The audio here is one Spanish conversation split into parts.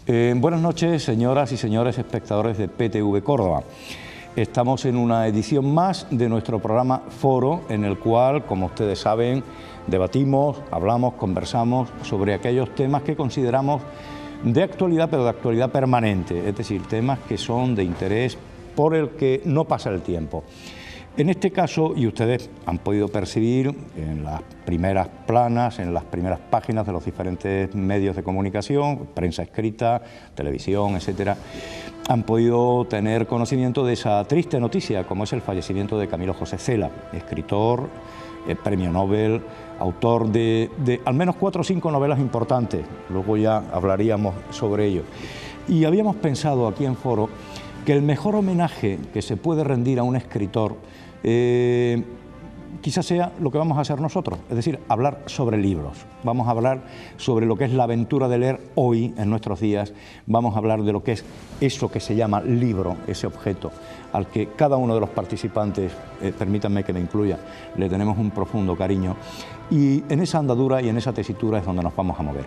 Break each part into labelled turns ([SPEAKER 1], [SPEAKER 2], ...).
[SPEAKER 1] Buenas noches, señoras y señores espectadores de PTV Córdoba. Estamos en una edición más de nuestro programa Foro, en el cual, como ustedes saben, debatimos, hablamos, conversamos sobre aquellos temas que consideramos de actualidad, pero de actualidad permanente, es decir, temas que son de interés por el que no pasa el tiempo. En este caso, y ustedes han podido percibir en las primeras planas, en las primeras páginas de los diferentes medios de comunicación, prensa escrita, televisión, etcétera, han podido tener conocimiento de esa triste noticia, como es el fallecimiento de Camilo José Cela, escritor, premio Nobel, autor de al menos 4 o 5 novelas importantes, luego ya hablaríamos sobre ello. Y habíamos pensado aquí en Foro que el mejor homenaje que se puede rendir a un escritor quizás sea lo que vamos a hacer nosotros, es decir, hablar sobre libros. Vamos a hablar sobre lo que es la aventura de leer hoy, en nuestros días. Vamos a hablar de lo que es eso que se llama libro, ese objeto al que cada uno de los participantes, permítanme que me incluya, le tenemos un profundo cariño. Y en esa andadura y en esa tesitura es donde nos vamos a mover.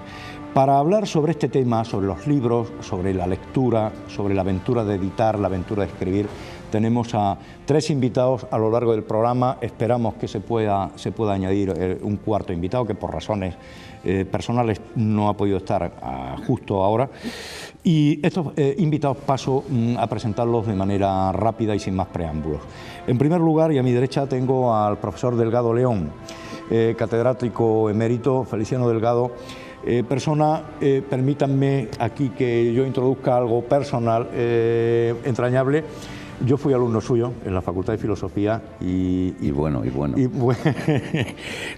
[SPEAKER 1] Para hablar sobre este tema, sobre los libros, sobre la lectura, sobre la aventura de editar, la aventura de escribir, tenemos a 3 invitados a lo largo del programa. Esperamos que se pueda añadir un cuarto invitado que por razones personales no ha podido estar justo ahora. Y estos invitados paso a presentarlos de manera rápida y sin más preámbulos. En primer lugar, y a mi derecha, tengo al profesor Delgado León, catedrático emérito, Feliciano Delgado, persona, permítanme aquí que yo introduzca algo personal, entrañable. Yo fui alumno suyo en la Facultad de Filosofía y bueno.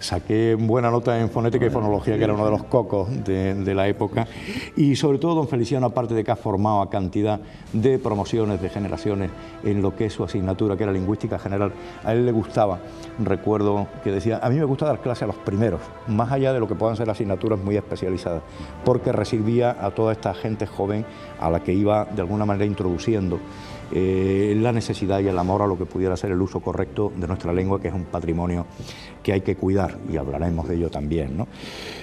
[SPEAKER 1] Saqué buena nota en fonética y fonología, que era uno de los cocos de la época. Y sobre todo, don Feliciano, aparte de que ha formado a cantidad de promociones, de generaciones en lo que es su asignatura, que era lingüística general, a él le gustaba, recuerdo que decía, a mí me gusta dar clase a los primeros, más allá de lo que puedan ser asignaturas muy especializadas, porque recibía a toda esta gente joven a la que iba de alguna manera introduciendo la necesidad y el amor a lo que pudiera ser el uso correcto de nuestra lengua, que es un patrimonio que hay que cuidar, y hablaremos de ello también, ¿no?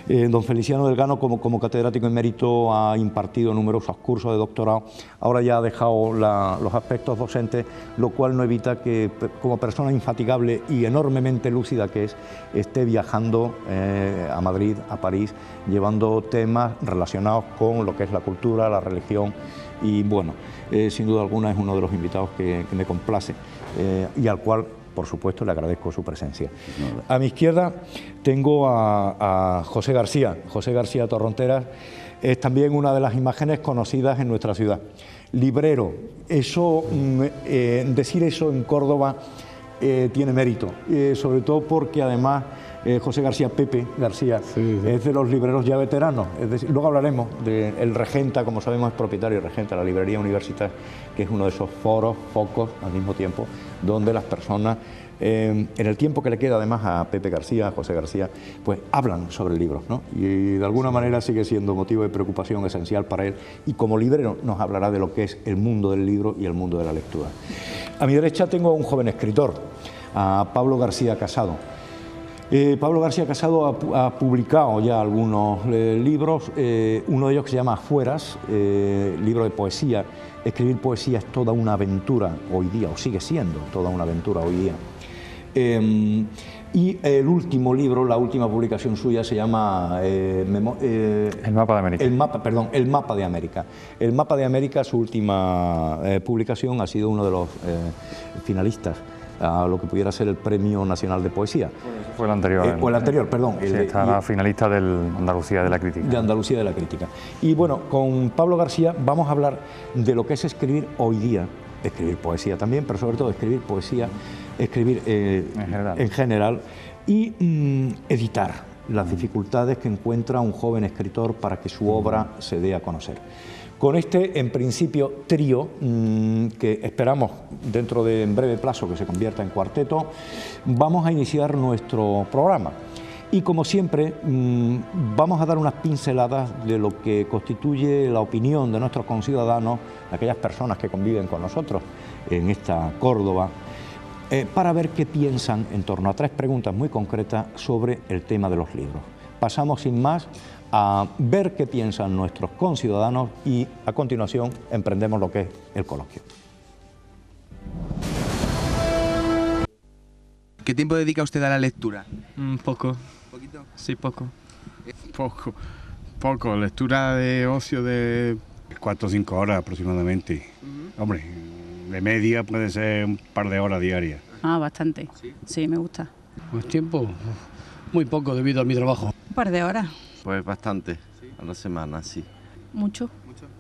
[SPEAKER 1] Don Feliciano Delgado, como catedrático emérito, ha impartido numerosos cursos de doctorado. Ahora ya ha dejado los aspectos docentes, lo cual no evita que, como persona infatigable y enormemente lúcida que es, esté viajando a Madrid, a París, llevando temas relacionados con lo que es la cultura, la religión. Y bueno, sin duda alguna es uno de los invitados que me complace y al cual, por supuesto, le agradezco su presencia. A mi izquierda tengo a José García Torronteras. Es también una de las imágenes conocidas en nuestra ciudad. Librero, decir eso en Córdoba tiene mérito, sobre todo porque además José García, Pepe García, sí. Es de los libreros ya veteranos. Es decir, luego hablaremos del Regenta, como sabemos es propietario y regenta la librería universitaria, que es uno de esos foros, focos al mismo tiempo, donde las personas, en el tiempo que le queda además a Pepe García, a José García, pues hablan sobre libros, ¿no? Y de alguna manera sigue siendo motivo de preocupación esencial para él, y como librero nos hablará de lo que es el mundo del libro y el mundo de la lectura. A mi derecha tengo a un joven escritor, a Pablo García Casado. Pablo García Casado ha publicado ya algunos libros, uno de ellos que se llama Afueras, libro de poesía. Escribir poesía es toda una aventura hoy día, o sigue siendo toda una aventura hoy día. Y el último libro, la última publicación suya se llama El Mapa de América. El Mapa de América. El Mapa de América, su última publicación, ha sido uno de los finalistas a lo que pudiera ser el Premio Nacional de Poesía.
[SPEAKER 2] Fue el anterior.
[SPEAKER 1] O el anterior, perdón.
[SPEAKER 2] Sí, está la finalista del Andalucía de la Crítica.
[SPEAKER 1] De Andalucía de la Crítica. Y bueno, con Pablo García vamos a hablar de lo que es escribir hoy día, escribir poesía también, pero sobre todo escribir poesía, escribir en general y editar las dificultades que encuentra un joven escritor para que su obra se dé a conocer. Con este, en principio, trío, que esperamos dentro de en breve plazo que se convierta en cuarteto, vamos a iniciar nuestro programa. Y como siempre, vamos a dar unas pinceladas de lo que constituye la opinión de nuestros conciudadanos, de aquellas personas que conviven con nosotros en esta Córdoba, para ver qué piensan en torno a 3 preguntas muy concretas sobre el tema de los libros. pasamos sin más a ver qué piensan nuestros conciudadanos y a continuación emprendemos lo que es el coloquio.
[SPEAKER 3] ¿Qué tiempo dedica usted a la lectura?
[SPEAKER 4] Poco.
[SPEAKER 3] ¿Poquito?
[SPEAKER 4] Sí, poco.
[SPEAKER 5] Poco, lectura de ocio de 4 o 5 horas aproximadamente. Hombre, de media puede ser un par de horas diarias.
[SPEAKER 6] Ah, bastante. Sí, me gusta.
[SPEAKER 7] Pues tiempo, muy poco debido a mi trabajo.
[SPEAKER 6] Un par de horas.
[SPEAKER 8] Pues bastante, a la semana, sí.
[SPEAKER 6] ¿Mucho?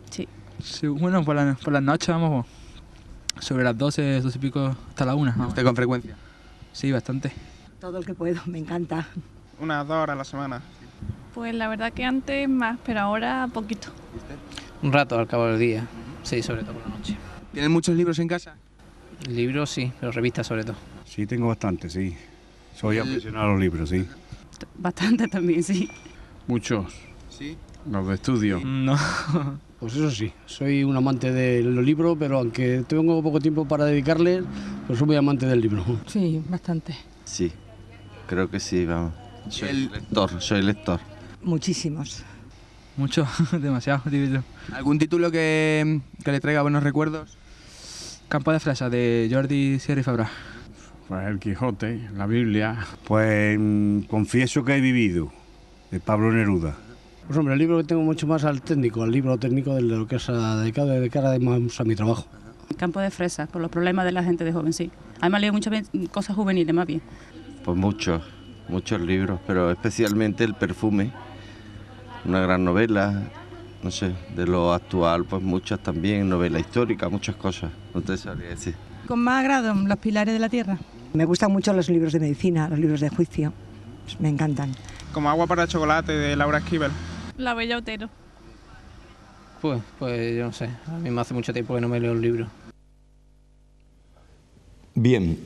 [SPEAKER 6] Sí.
[SPEAKER 4] Sí, bueno, por las noches vamos sobre las 12, 12 y pico hasta la 1.
[SPEAKER 3] ¿Usted con frecuencia?
[SPEAKER 4] Sí, bastante.
[SPEAKER 9] Todo el que puedo, me encanta.
[SPEAKER 10] Unas 2 horas a la semana.
[SPEAKER 11] Pues la verdad que antes más, pero ahora poquito.
[SPEAKER 12] Un rato al cabo del día, sí, sobre todo por la noche.
[SPEAKER 3] ¿Tienen muchos libros en casa?
[SPEAKER 12] Libros sí, pero revistas sobre todo.
[SPEAKER 5] Sí, tengo bastante, sí. Soy aficionado a los libros, sí.
[SPEAKER 6] Bastante también, sí.
[SPEAKER 5] Muchos.
[SPEAKER 3] ¿Sí?
[SPEAKER 5] Los de estudio.
[SPEAKER 4] No.
[SPEAKER 7] Pues eso sí, soy un amante de los libros, pero aunque tengo poco tiempo para dedicarle, pues soy muy amante del libro.
[SPEAKER 9] Sí, bastante.
[SPEAKER 8] Sí, creo que sí, vamos. Soy lector.
[SPEAKER 9] Muchísimos.
[SPEAKER 4] Mucho, demasiado, diría yo.
[SPEAKER 3] ¿Algún título que le traiga buenos recuerdos?
[SPEAKER 4] Campo de Flecha, de Jordi Sierra y Fabra.
[SPEAKER 5] Pues el Quijote, la Biblia. Pues confieso que he vivido, de Pablo Neruda.
[SPEAKER 7] Pues hombre, el libro que tengo mucho más al técnico, al libro técnico de lo que es dedicado de cara más a mi trabajo.
[SPEAKER 6] Campo de Fresas, por los problemas de la gente de joven, sí. Además leo muchas cosas juveniles, más bien.
[SPEAKER 8] Pues muchos libros, pero especialmente El perfume, una gran novela, no sé, de lo actual, pues muchas también, novela histórica, muchas cosas, no te sabría decir.
[SPEAKER 9] Con más agrado, Los pilares de la tierra. Me gustan mucho los libros de medicina, los libros de juicio. Pues me encantan.
[SPEAKER 10] Como Agua para chocolate, de Laura Esquivel.
[SPEAKER 11] La Bella Otero.
[SPEAKER 12] Pues yo no sé, a mí me hace mucho tiempo que no me leo un libro.
[SPEAKER 1] Bien,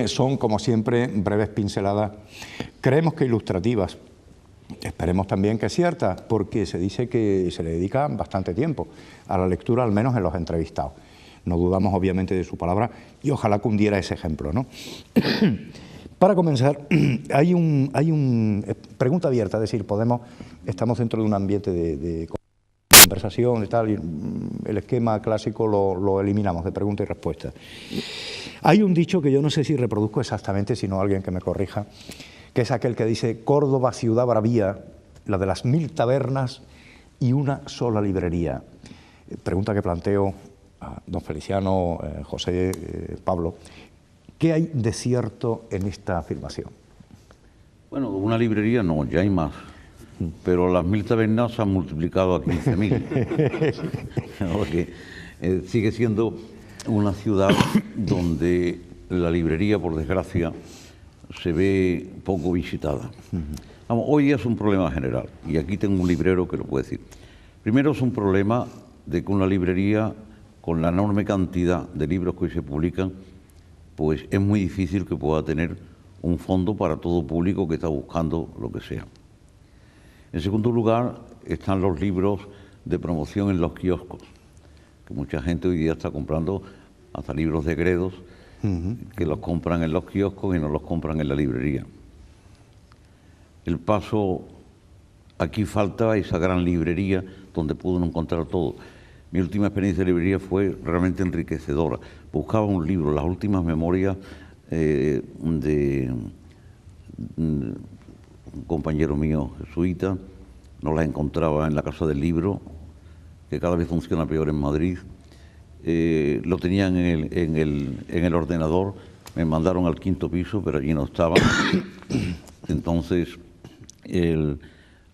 [SPEAKER 1] son como siempre breves pinceladas, creemos que ilustrativas, esperemos también que ciertas, porque se dice que se le dedica bastante tiempo a la lectura, al menos en los entrevistados. No dudamos obviamente de su palabra y ojalá cundiera ese ejemplo, ¿no? Para comenzar, hay un pregunta abierta, es decir, estamos dentro de un ambiente de conversación y tal, y el esquema clásico lo eliminamos de pregunta y respuesta. Hay un dicho que yo no sé si reproduzco exactamente, sino alguien que me corrija, que es aquel que dice: Córdoba, ciudad bravía, la de las 1000 tabernas y una sola librería. Pregunta que planteo a don Feliciano, José, Pablo. ¿Qué hay de cierto en esta afirmación?
[SPEAKER 13] Bueno, una librería no, ya hay más. Pero las 1000 tabernas se han multiplicado a 15.000. Porque sigue siendo una ciudad donde la librería, por desgracia, se ve poco visitada. Vamos, hoy es un problema general, y aquí tengo un librero que lo puede decir. Primero es un problema de que una librería, con la enorme cantidad de libros que hoy se publican, pues es muy difícil que pueda tener un fondo para todo público que está buscando lo que sea. En segundo lugar, están los libros de promoción en los kioscos, que mucha gente hoy día está comprando hasta libros de Gredos, que los compran en los kioscos y no los compran en la librería. El paso, aquí falta esa gran librería donde pudo encontrar todo. Mi última experiencia de librería fue realmente enriquecedora. Buscaba un libro, las últimas memorias de un compañero mío jesuita, no las encontraba en la Casa del Libro, que cada vez funciona peor en Madrid. Lo tenían en el ordenador, me mandaron al 5º piso, pero allí no estaban. Entonces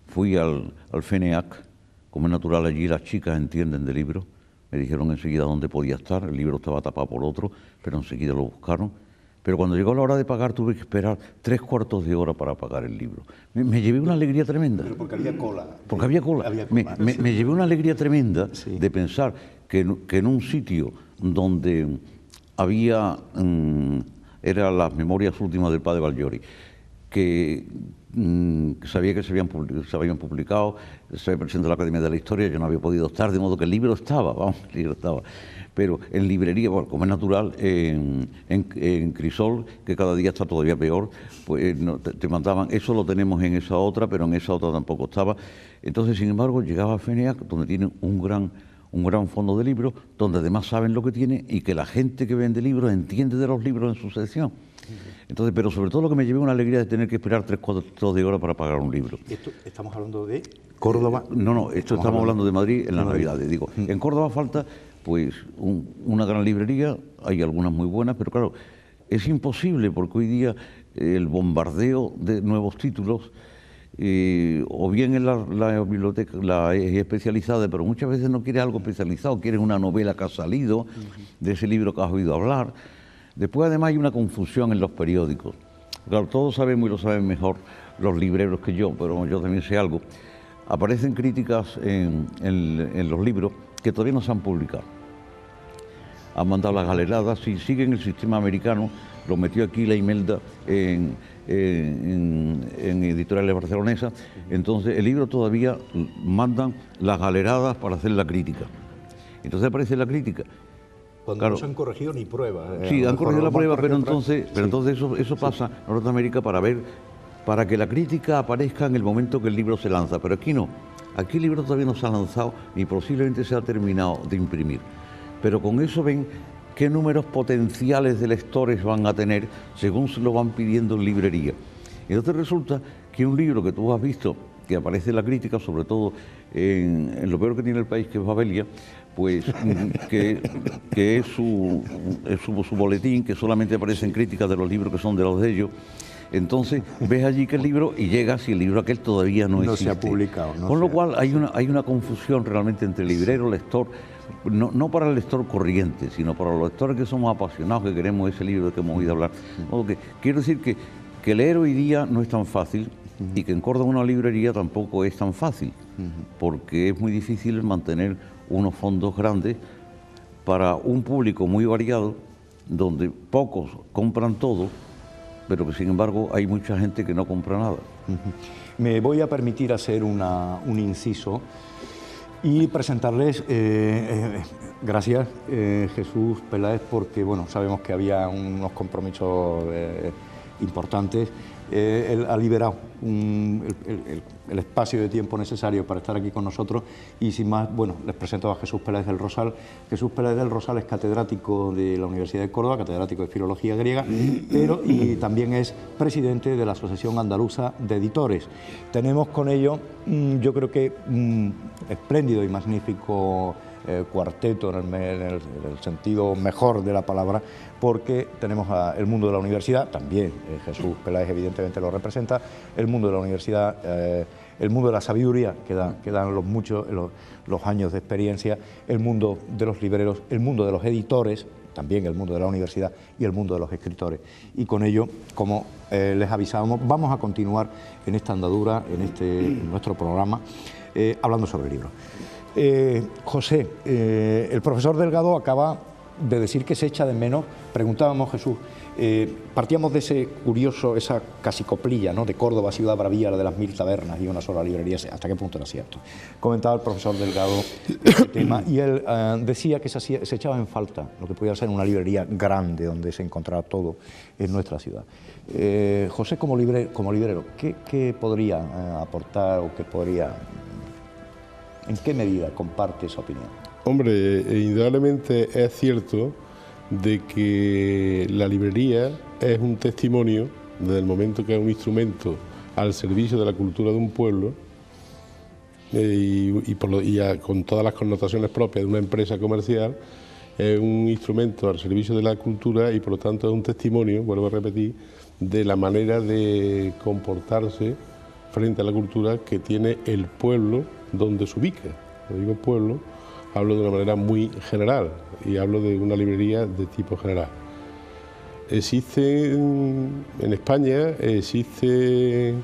[SPEAKER 13] fui al FENEAC, como es natural allí las chicas entienden de libros, me dijeron enseguida dónde podía estar, el libro estaba tapado por otro, pero enseguida lo buscaron. Pero cuando llegó la hora de pagar tuve que esperar 3/4 de hora para pagar el libro. Me llevé una alegría tremenda.
[SPEAKER 1] Pero porque había cola.
[SPEAKER 13] Porque había cola. Me llevé una alegría tremenda de pensar que en un sitio donde había, eran las memorias últimas del padre Valgiori, que sabía que se habían publicado, se había presentado a la Academia de la Historia, yo no había podido estar, de modo que el libro estaba, el libro estaba. Pero en librería, bueno, como es natural, en Crisol, que cada día está todavía peor, pues te mandaban, eso lo tenemos en esa otra, pero en esa otra tampoco estaba. Entonces, sin embargo, llegaba a FENEAC, donde tienen un gran fondo de libros, donde además saben lo que tiene y que la gente que vende libros entiende de los libros en su sección. Entonces, pero sobre todo lo que me llevé una alegría de tener que esperar 3-4 de horas para pagar un libro.
[SPEAKER 1] ¿Esto estamos hablando de Córdoba?
[SPEAKER 13] No, estamos hablando de Madrid en las Navidades. Digo, en Córdoba falta pues una gran librería, hay algunas muy buenas, pero claro, es imposible porque hoy día el bombardeo de nuevos títulos, o bien en la biblioteca la es especializada, pero muchas veces no quieres algo especializado, quieres una novela que ha salido de ese libro que has oído hablar. Después además hay una confusión en los periódicos. Claro, todos sabemos y lo saben mejor los libreros que yo, pero yo también sé algo. Aparecen críticas en los libros que todavía no se han publicado. Han mandado las galeradas, si siguen el sistema americano, lo metió aquí la Imelda en editoriales barcelonesas, entonces el libro todavía mandan las galeradas para hacer la crítica. Entonces aparece la crítica.
[SPEAKER 1] Cuando
[SPEAKER 13] claro,
[SPEAKER 1] no se han corregido ni pruebas.
[SPEAKER 13] Sí, han corregido la prueba, pero entonces eso pasa en Norteamérica para que la crítica aparezca en el momento que el libro se lanza, pero aquí no. Aquí el libro todavía no se ha lanzado ni posiblemente se ha terminado de imprimir. Pero con eso ven qué números potenciales de lectores van a tener según se lo van pidiendo en librería. Y entonces resulta que un libro que tú has visto, que aparece en la crítica, sobre todo en lo peor que tiene el país, que es Babelia, pues que es su boletín, que solamente aparecen críticas de los libros que son de los de ellos. Entonces ves allí que el libro, y llegas y el libro aquel todavía no existe.
[SPEAKER 1] No se ha publicado.
[SPEAKER 13] Con lo cual hay una confusión realmente entre librero, lector, no para el lector corriente, sino para los lectores que somos apasionados, que queremos ese libro que hemos oído hablar. Quiero decir que leer hoy día no es tan fácil y que en Córdoba una librería tampoco es tan fácil, porque es muy difícil mantener unos fondos grandes para un público muy variado, donde pocos compran todo, pero que sin embargo hay mucha gente que no compra nada.
[SPEAKER 1] Me voy a permitir hacer un inciso y presentarles, gracias Jesús Peláez, porque bueno, sabemos que había unos compromisos importantes. Él ha liberado el espacio de tiempo necesario para estar aquí con nosotros y sin más, bueno, les presento a Jesús Peláez del Rosal. Jesús Peláez del Rosal es catedrático de la Universidad de Córdoba, catedrático de Filología Griega, y también es presidente de la Asociación Andaluza de Editores. Tenemos con ello, yo creo que espléndido y magnífico cuarteto en el sentido mejor de la palabra, porque tenemos el mundo de la universidad, también Jesús Peláez evidentemente lo representa, el mundo de la universidad, el mundo de la sabiduría que dan los años de experiencia, el mundo de los libreros, el mundo de los editores, también el mundo de la universidad y el mundo de los escritores. Y con ello, como les avisábamos, vamos a continuar en esta andadura, en nuestro programa, hablando sobre libros. José, el profesor Delgado acaba de decir que se echa de menos, preguntábamos Jesús, partíamos de esa casi coplilla, ¿no?, de Córdoba, ciudad bravía, la de las 1000 tabernas y una sola librería, ¿hasta qué punto era cierto? Comentaba el profesor Delgado este tema y él decía que se echaba en falta lo que podía ser una librería grande donde se encontraba todo en nuestra ciudad. José, como librero, ¿qué podría aportar o qué podría... ¿En qué medida comparte esa opinión?
[SPEAKER 14] Hombre, indudablemente es cierto de que la librería es un testimonio desde el momento que es un instrumento al servicio de la cultura de un pueblo con todas las connotaciones propias de una empresa comercial, es un instrumento al servicio de la cultura y por lo tanto es un testimonio, vuelvo a repetir, de la manera de comportarse frente a la cultura que tiene el pueblo donde se ubica. Cuando digo pueblo, hablo de una manera muy general y hablo de una librería de tipo general. Existen en España, existen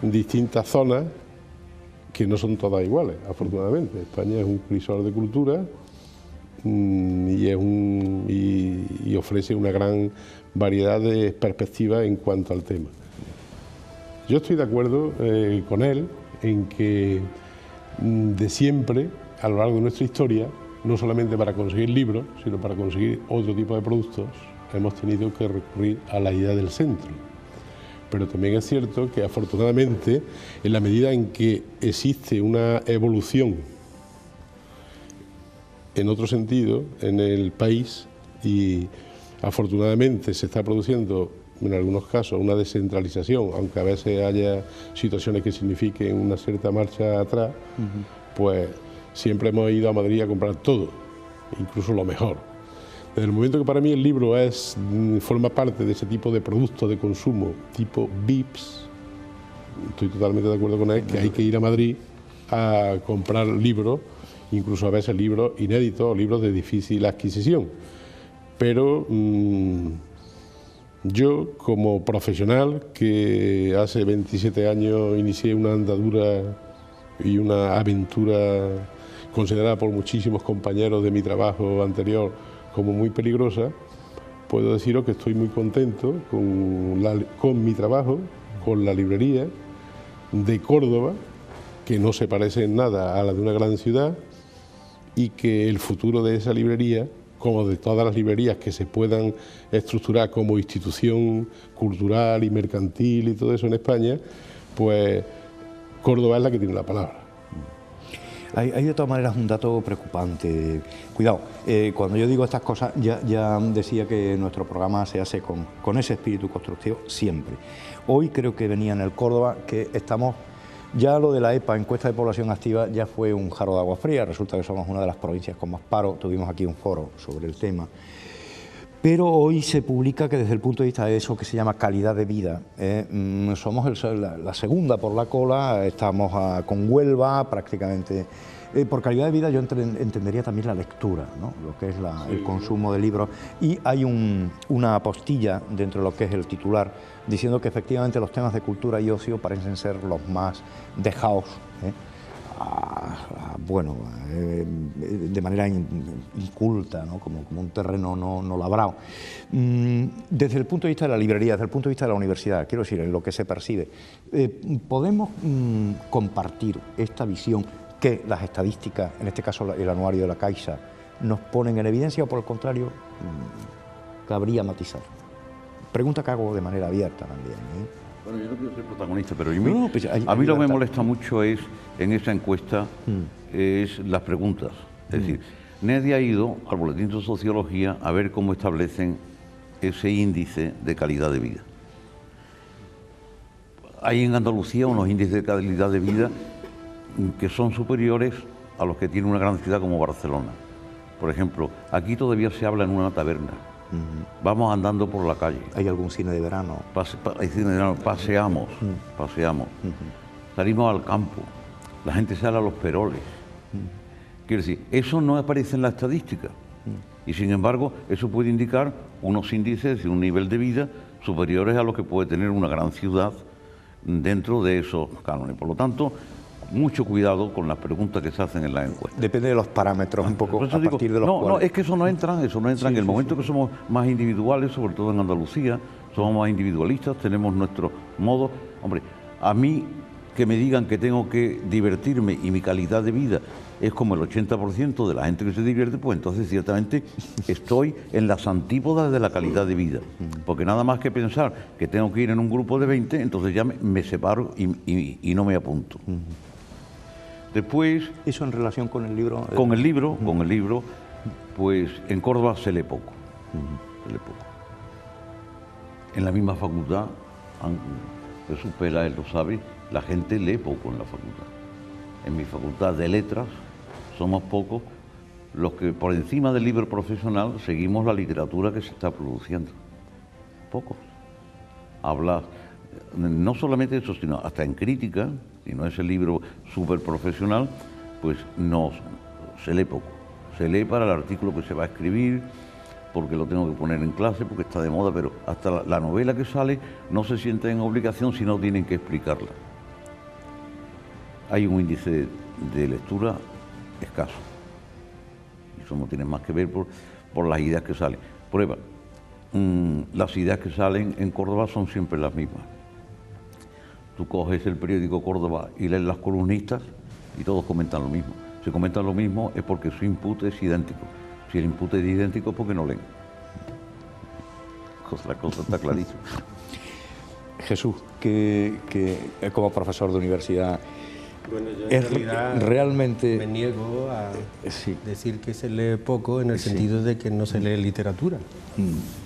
[SPEAKER 14] distintas zonas que no son todas iguales, afortunadamente. España es un crisol de cultura y ofrece una gran variedad de perspectivas en cuanto al tema. Yo estoy de acuerdo con él en que de siempre, a lo largo de nuestra historia, no solamente para conseguir libros, sino para conseguir otro tipo de productos, hemos tenido que recurrir a la idea del centro. Pero también es cierto que afortunadamente, en la medida en que existe una evolución en otro sentido en el país, y afortunadamente se está produciendo en algunos casos una descentralización, aunque a veces haya situaciones que signifiquen una cierta marcha atrás, pues siempre hemos ido a Madrid a comprar todo, incluso lo mejor. Desde el momento que para mí el libro forma parte de ese tipo de producto de consumo tipo VIPs, estoy totalmente de acuerdo con él que hay que ir a Madrid a comprar libros, incluso a veces libros inéditos, libros de difícil adquisición. Pero yo, como profesional, que hace 27 años inicié una andadura y una aventura considerada por muchísimos compañeros de mi trabajo anterior como muy peligrosa, puedo deciros que estoy muy contento con mi trabajo, con la librería de Córdoba, que no se parece en nada a la de una gran ciudad, y que el futuro de esa librería, como de todas las librerías que se puedan estructurar como institución cultural y mercantil y todo eso en España, pues Córdoba es la que tiene la palabra.
[SPEAKER 1] Hay de todas maneras un dato preocupante. Cuidado, cuando yo digo estas cosas, ya decía que nuestro programa se hace con ese espíritu constructivo siempre. Hoy creo que venía en el Córdoba que estamos... Ya lo de la EPA, encuesta de población activa, ya fue un jarro de agua fría. Resulta que somos una de las provincias con más paro. Tuvimos aquí un foro sobre el tema. Pero hoy se publica que desde el punto de vista de eso que se llama calidad de vida, somos la segunda por la cola, estamos con Huelva prácticamente. Por calidad de vida yo entendería también la lectura, ¿no? Lo que es el consumo de libros. Y hay una apostilla dentro de lo que es el titular, diciendo que efectivamente los temas de cultura y ocio parecen ser los más dejados, de manera inculta, ¿no? como un terreno no labrado. Desde el punto de vista de la librería, desde el punto de vista de la universidad, quiero decir, en lo que se percibe, ¿podemos compartir esta visión que las estadísticas, en este caso el anuario de la Caixa, nos ponen en evidencia, o por el contrario, cabría matizar? Pregunta que hago de manera abierta también,
[SPEAKER 13] Bueno, yo no quiero ser protagonista, pero a mí lo que me molesta mucho es, en esa encuesta, es las preguntas. Es decir, nadie ha ido al Boletín de Sociología a ver cómo establecen ese índice de calidad de vida. Hay en Andalucía unos índices de calidad de vida que son superiores a los que tiene una gran ciudad como Barcelona. Por ejemplo, aquí todavía se habla en una taberna. Vamos andando por la calle.
[SPEAKER 1] ¿Hay algún cine de verano?
[SPEAKER 13] Hay cine de verano, paseamos. Salimos al campo, la gente sale a los peroles. Quiero decir, eso no aparece en la estadística. Y sin embargo, eso puede indicar unos índices y un nivel de vida superiores a lo que puede tener una gran ciudad dentro de esos cánones. Por lo tanto, mucho cuidado con las preguntas que se hacen en la encuesta.
[SPEAKER 1] Depende de los parámetros, un poco a partir de los cuales...
[SPEAKER 13] No, es que eso no entra en el momento que somos más individuales, sobre todo en Andalucía, somos más individualistas, tenemos nuestro modo. Hombre, a mí que me digan que tengo que divertirme y mi calidad de vida es como el 80% de la gente que se divierte, pues entonces ciertamente estoy en las antípodas de la calidad de vida. Porque nada más que pensar que tengo que ir en un grupo de 20, entonces ya me separo y no me apunto. Después...
[SPEAKER 1] ¿Eso en relación con el libro?
[SPEAKER 13] Con el libro, pues en Córdoba se lee poco. En la misma facultad, Jesús Pela, él lo sabe, la gente lee poco en la facultad. En mi facultad de letras somos pocos los que por encima del libro profesional seguimos la literatura que se está produciendo. Pocos. Habla no solamente de eso, sino hasta en crítica, si no es el libro súper profesional, pues no, se lee poco. Se lee para el artículo que se va a escribir, porque lo tengo que poner en clase, porque está de moda, pero hasta la novela que sale no se siente en obligación si no tienen que explicarla. Hay un índice de lectura escaso. Y eso no tiene más que ver por las ideas que salen. Prueba, las ideas que salen en Córdoba son siempre las mismas. Tú coges el periódico Córdoba y lees las columnistas y todos comentan lo mismo. Si comentan lo mismo es porque su input es idéntico. Si el input es idéntico es porque no leen. La cosa está clarísima.
[SPEAKER 1] Jesús, que como profesor de universidad,
[SPEAKER 15] bueno, yo
[SPEAKER 1] es realmente...
[SPEAKER 15] me niego a decir que se lee poco en el sentido de que no se lee literatura.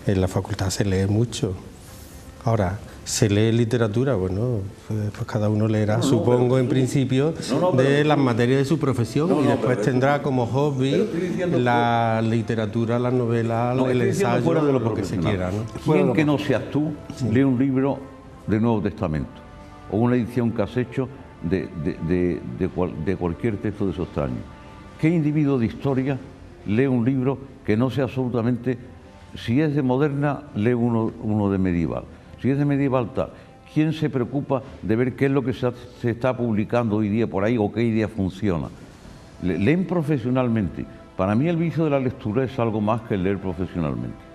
[SPEAKER 15] En la facultad se lee mucho. Ahora, ¿se lee literatura? Bueno, pues cada uno leerá, supongo, en principio, de las materias de su profesión y después tendrá como hobby la literatura, la novela, el ensayo,
[SPEAKER 13] fuera de
[SPEAKER 15] lo que se quiera, ¿no?
[SPEAKER 13] ¿Quién que no seas tú lee un libro del Nuevo Testamento o una edición que has hecho de cualquier texto de esos años? ¿Qué individuo de historia lee un libro que no sea absolutamente... Si es de moderna, lee uno de medieval. Si es de medieval, tal. ¿Quién se preocupa de ver qué es lo que se está publicando hoy día por ahí o qué idea funciona? Leen profesionalmente. Para mí el vicio de la lectura es algo más que leer profesionalmente.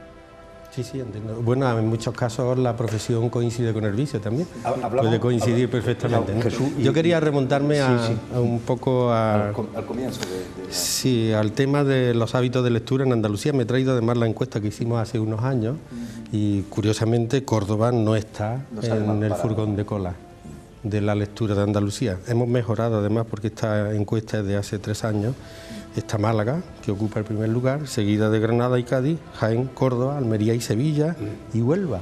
[SPEAKER 15] Sí, entiendo. Bueno, en muchos casos la profesión coincide con el vicio también. Puede coincidir perfectamente, ¿no?
[SPEAKER 1] Jesús,
[SPEAKER 15] yo quería remontarme a un poco
[SPEAKER 1] al comienzo
[SPEAKER 15] Sí, al tema de los hábitos de lectura en Andalucía. Me he traído además la encuesta que hicimos hace unos años y curiosamente Córdoba no está en el furgón de cola de la lectura de Andalucía. Hemos mejorado además porque esta encuesta es de hace 3 años. Está Málaga, que ocupa el primer lugar, seguida de Granada y Cádiz, Jaén, Córdoba, Almería y Sevilla y Huelva.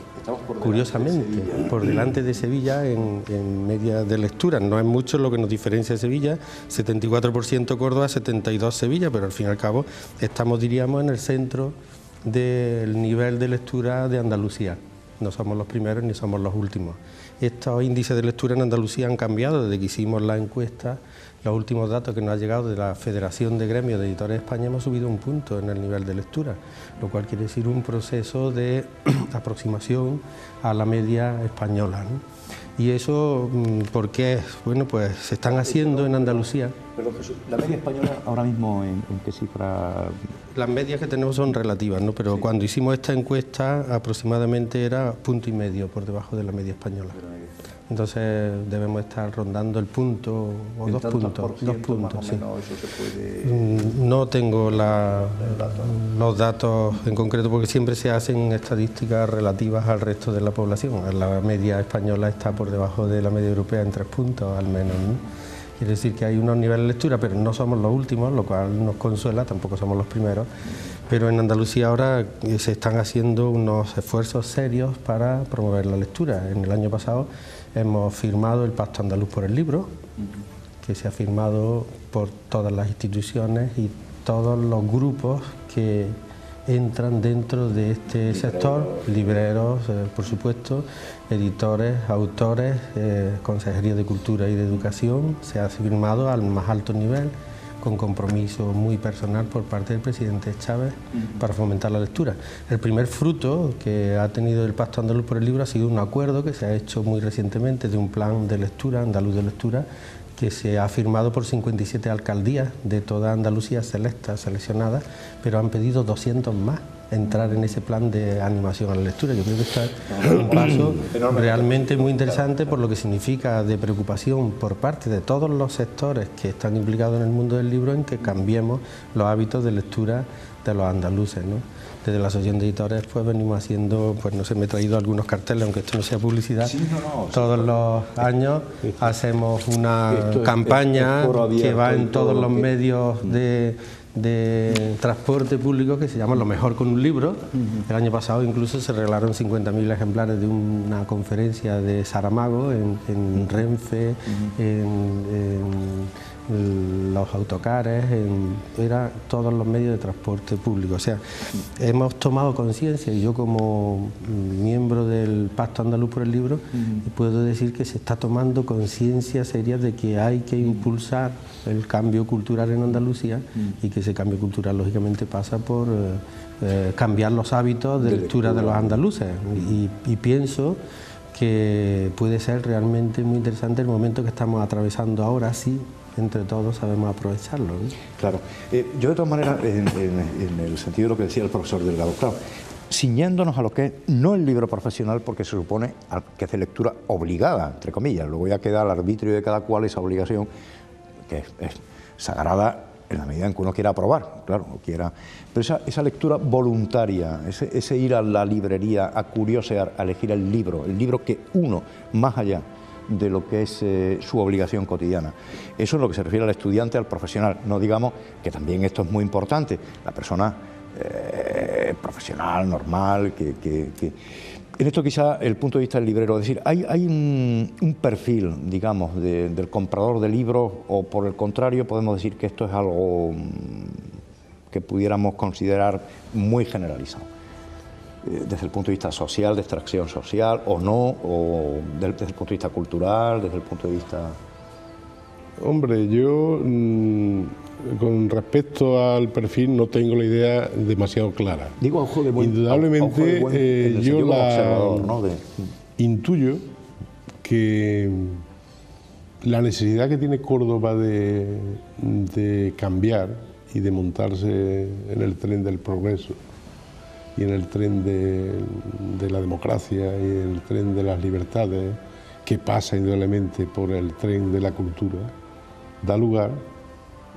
[SPEAKER 15] Curiosamente, por delante de Sevilla en media de lectura. No es mucho lo que nos diferencia de Sevilla, 74% Córdoba, 72% Sevilla, pero al fin y al cabo estamos, diríamos, en el centro del nivel de lectura de Andalucía. No somos los primeros ni somos los últimos. Estos índices de lectura en Andalucía han cambiado desde que hicimos la encuesta. Los últimos datos que nos ha llegado de la Federación de Gremios de Editores de España hemos subido un punto en el nivel de lectura, lo cual quiere decir un proceso de aproximación a la media española, ¿no? Y eso, ¿por qué? Bueno, pues se están haciendo en Andalucía.
[SPEAKER 1] Perdón, Jesús, ¿la media española ahora mismo en qué cifra?
[SPEAKER 15] Las medias que tenemos son relativas, ¿no? Pero cuando hicimos esta encuesta aproximadamente era 1,5 puntos por debajo de la media española. Entonces debemos estar rondando el punto o 2 puntos. 2 puntos, sí. No tengo los datos en concreto porque siempre se hacen estadísticas relativas al resto de la población. La media española está por debajo de la media europea en 3 puntos al menos, ¿no? Quiere decir que hay unos niveles de lectura, pero no somos los últimos, lo cual nos consuela, tampoco somos los primeros. Pero en Andalucía ahora se están haciendo unos esfuerzos serios para promover la lectura. En el año pasado hemos firmado el Pacto Andaluz por el Libro, que se ha firmado por todas las instituciones y todos los grupos que entran dentro de este sector, libreros, por supuesto, editores, autores, consejería de Cultura y de Educación. Se ha firmado al más alto nivel, con compromiso muy personal por parte del presidente Chávez para fomentar la lectura. El primer fruto que ha tenido el Pacto Andaluz por el Libro ha sido un acuerdo que se ha hecho muy recientemente de un plan de lectura, andaluz de lectura, que se ha firmado por 57 alcaldías de toda Andalucía seleccionadas, pero han pedido 200 más entrar en ese plan de animación a la lectura. Yo creo que está un paso realmente muy interesante por lo que significa de preocupación por parte de todos los sectores que están implicados en el mundo del libro en que cambiemos los hábitos de lectura de los andaluces, ¿no? Desde la Asociación de Editores pues venimos haciendo, pues no sé, me he traído algunos carteles, aunque esto no sea publicidad. Todos los años hacemos una campaña que va en todos los medios de transporte público que se llama Lo mejor con un libro. El año pasado incluso se regalaron 50.000 ejemplares de una conferencia de Saramago en Renfe, en los autocares, era todos los medios de transporte público. O sea, hemos tomado conciencia, y yo como miembro del Pacto Andaluz por el Libro puedo decir que se está tomando conciencia seria de que hay que impulsar el cambio cultural en Andalucía y que ese cambio cultural lógicamente pasa por cambiar los hábitos de lectura de los andaluces y pienso que puede ser realmente muy interesante el momento que estamos atravesando ahora, sí, entre todos sabemos aprovecharlo, ¿no?
[SPEAKER 1] Claro. Yo de todas maneras, en el sentido de lo que decía el profesor Delgado, claro, ciñéndonos a lo que es no el libro profesional, porque se supone que es de lectura obligada, entre comillas, luego ya queda al arbitrio de cada cual esa obligación, que es sagrada en la medida en que uno quiera aprobar, claro, pero esa lectura voluntaria, ese ir a la librería a curiosear, a elegir el libro que uno, más allá de lo que es su obligación cotidiana. Eso es lo que se refiere al estudiante, al profesional. No digamos que también esto es muy importante, la persona profesional, normal, En esto quizá el punto de vista del librero, es decir, hay un perfil, digamos, del comprador de libros, o por el contrario podemos decir que esto es algo que pudiéramos considerar muy generalizado, desde el punto de vista social, de extracción social, o no, o desde el punto de vista cultural, desde el punto de vista...
[SPEAKER 14] Hombre, yo con respecto al perfil no tengo la idea demasiado clara.
[SPEAKER 1] Digo a ojo de buen,
[SPEAKER 14] indudablemente yo
[SPEAKER 1] observador, ¿no?
[SPEAKER 14] Intuyo que la necesidad que tiene Córdoba de cambiar y de montarse en el tren del progreso y en el tren de la democracia y en el tren de las libertades, que pasa indudablemente por el tren de la cultura, da lugar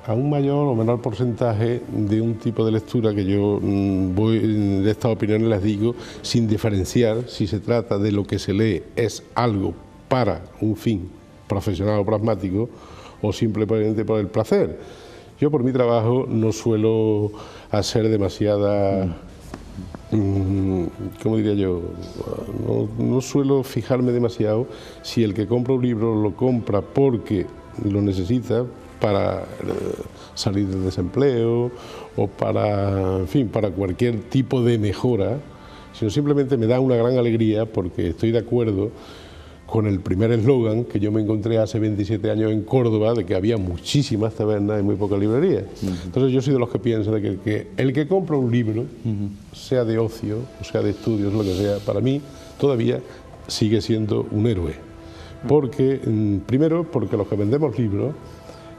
[SPEAKER 14] a un mayor o menor porcentaje de un tipo de lectura que yo de estas opiniones les digo sin diferenciar si se trata de lo que se lee es algo para un fin profesional o pragmático o simplemente por el placer. Yo por mi trabajo no suelo hacer demasiada... ¿cómo diría yo? No suelo fijarme demasiado si el que compra un libro lo compra porque lo necesita para salir del desempleo o para, en fin, para cualquier tipo de mejora, sino simplemente me da una gran alegría porque estoy de acuerdo con el primer eslogan que yo me encontré hace 27 años en Córdoba, de que había muchísimas tabernas y muy pocas librerías. Entonces yo soy de los que piensan de que el que compra un libro, sea de ocio o sea de estudios, lo que sea, para mí todavía sigue siendo un héroe. Porque, primero, porque los que vendemos libros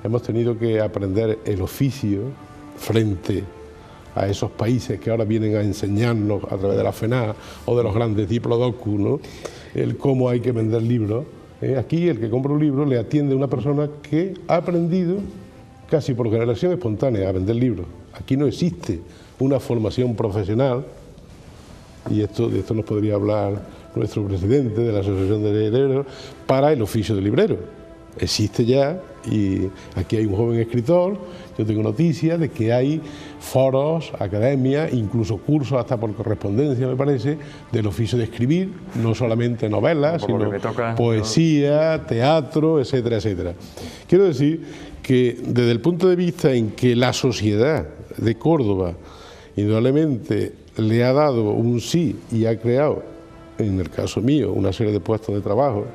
[SPEAKER 14] hemos tenido que aprender el oficio frente a esos países que ahora vienen a enseñarnos a través de la FENA o de los grandes diplodocus, ¿no? El cómo hay que vender libros. Aquí el que compra un libro le atiende a una persona que ha aprendido casi por generación espontánea a vender libros. Aquí no existe una formación profesional, y de esto nos podría hablar nuestro presidente de la Asociación de Libreros, para el oficio de librero. Existe ya, y aquí hay un joven escritor, yo tengo noticias de que hay foros, academias, incluso cursos hasta por correspondencia, me parece, del oficio de escribir, no solamente novelas, sino poesía, teatro, etcétera, etcétera. Quiero decir que desde el punto de vista en que la sociedad de Córdoba indudablemente le ha dado un sí y ha creado, en el caso mío, una serie de puestos de trabajo,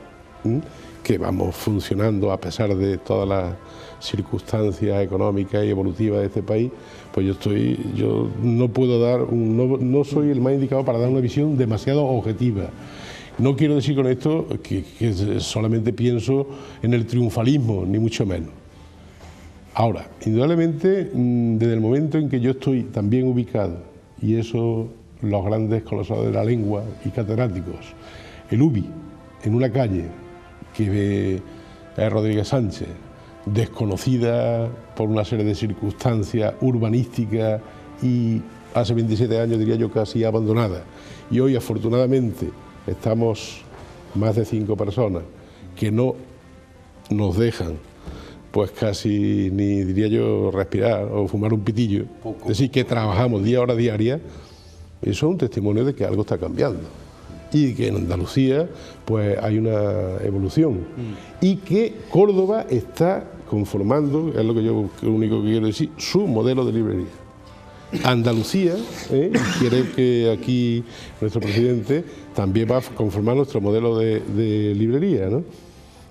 [SPEAKER 14] que vamos funcionando a pesar de todas las circunstancias económicas y evolutivas de este país, pues yo no puedo dar, no soy el más indicado para dar una visión demasiado objetiva. No quiero decir con esto que solamente pienso en el triunfalismo, ni mucho menos. Ahora, indudablemente, desde el momento en que yo estoy tan bien ubicado, y eso los grandes conocedores de la lengua y catedráticos, el UBI, en una calle que es Rodríguez Sánchez, desconocida por una serie de circunstancias urbanísticas y hace 27 años diría yo casi abandonada, y hoy afortunadamente estamos más de 5 personas que no nos dejan pues casi ni diría yo respirar o fumar un pitillo, es decir, que trabajamos 10 horas diarias. Eso es un testimonio de que algo está cambiando y que en Andalucía pues hay una evolución y que Córdoba está conformando, es lo único que quiero decir, su modelo de librería. Andalucía, quiere que aquí nuestro presidente también va a conformar nuestro modelo de librería, ¿no?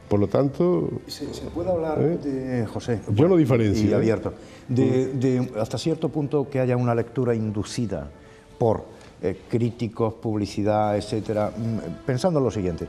[SPEAKER 14] Por lo tanto...
[SPEAKER 1] ¿Se puede hablar de, José?
[SPEAKER 14] Yo no diferencio.
[SPEAKER 1] Y abierto. De hasta cierto punto que haya una lectura inducida por críticos, publicidad, etcétera. Pensando en lo siguiente,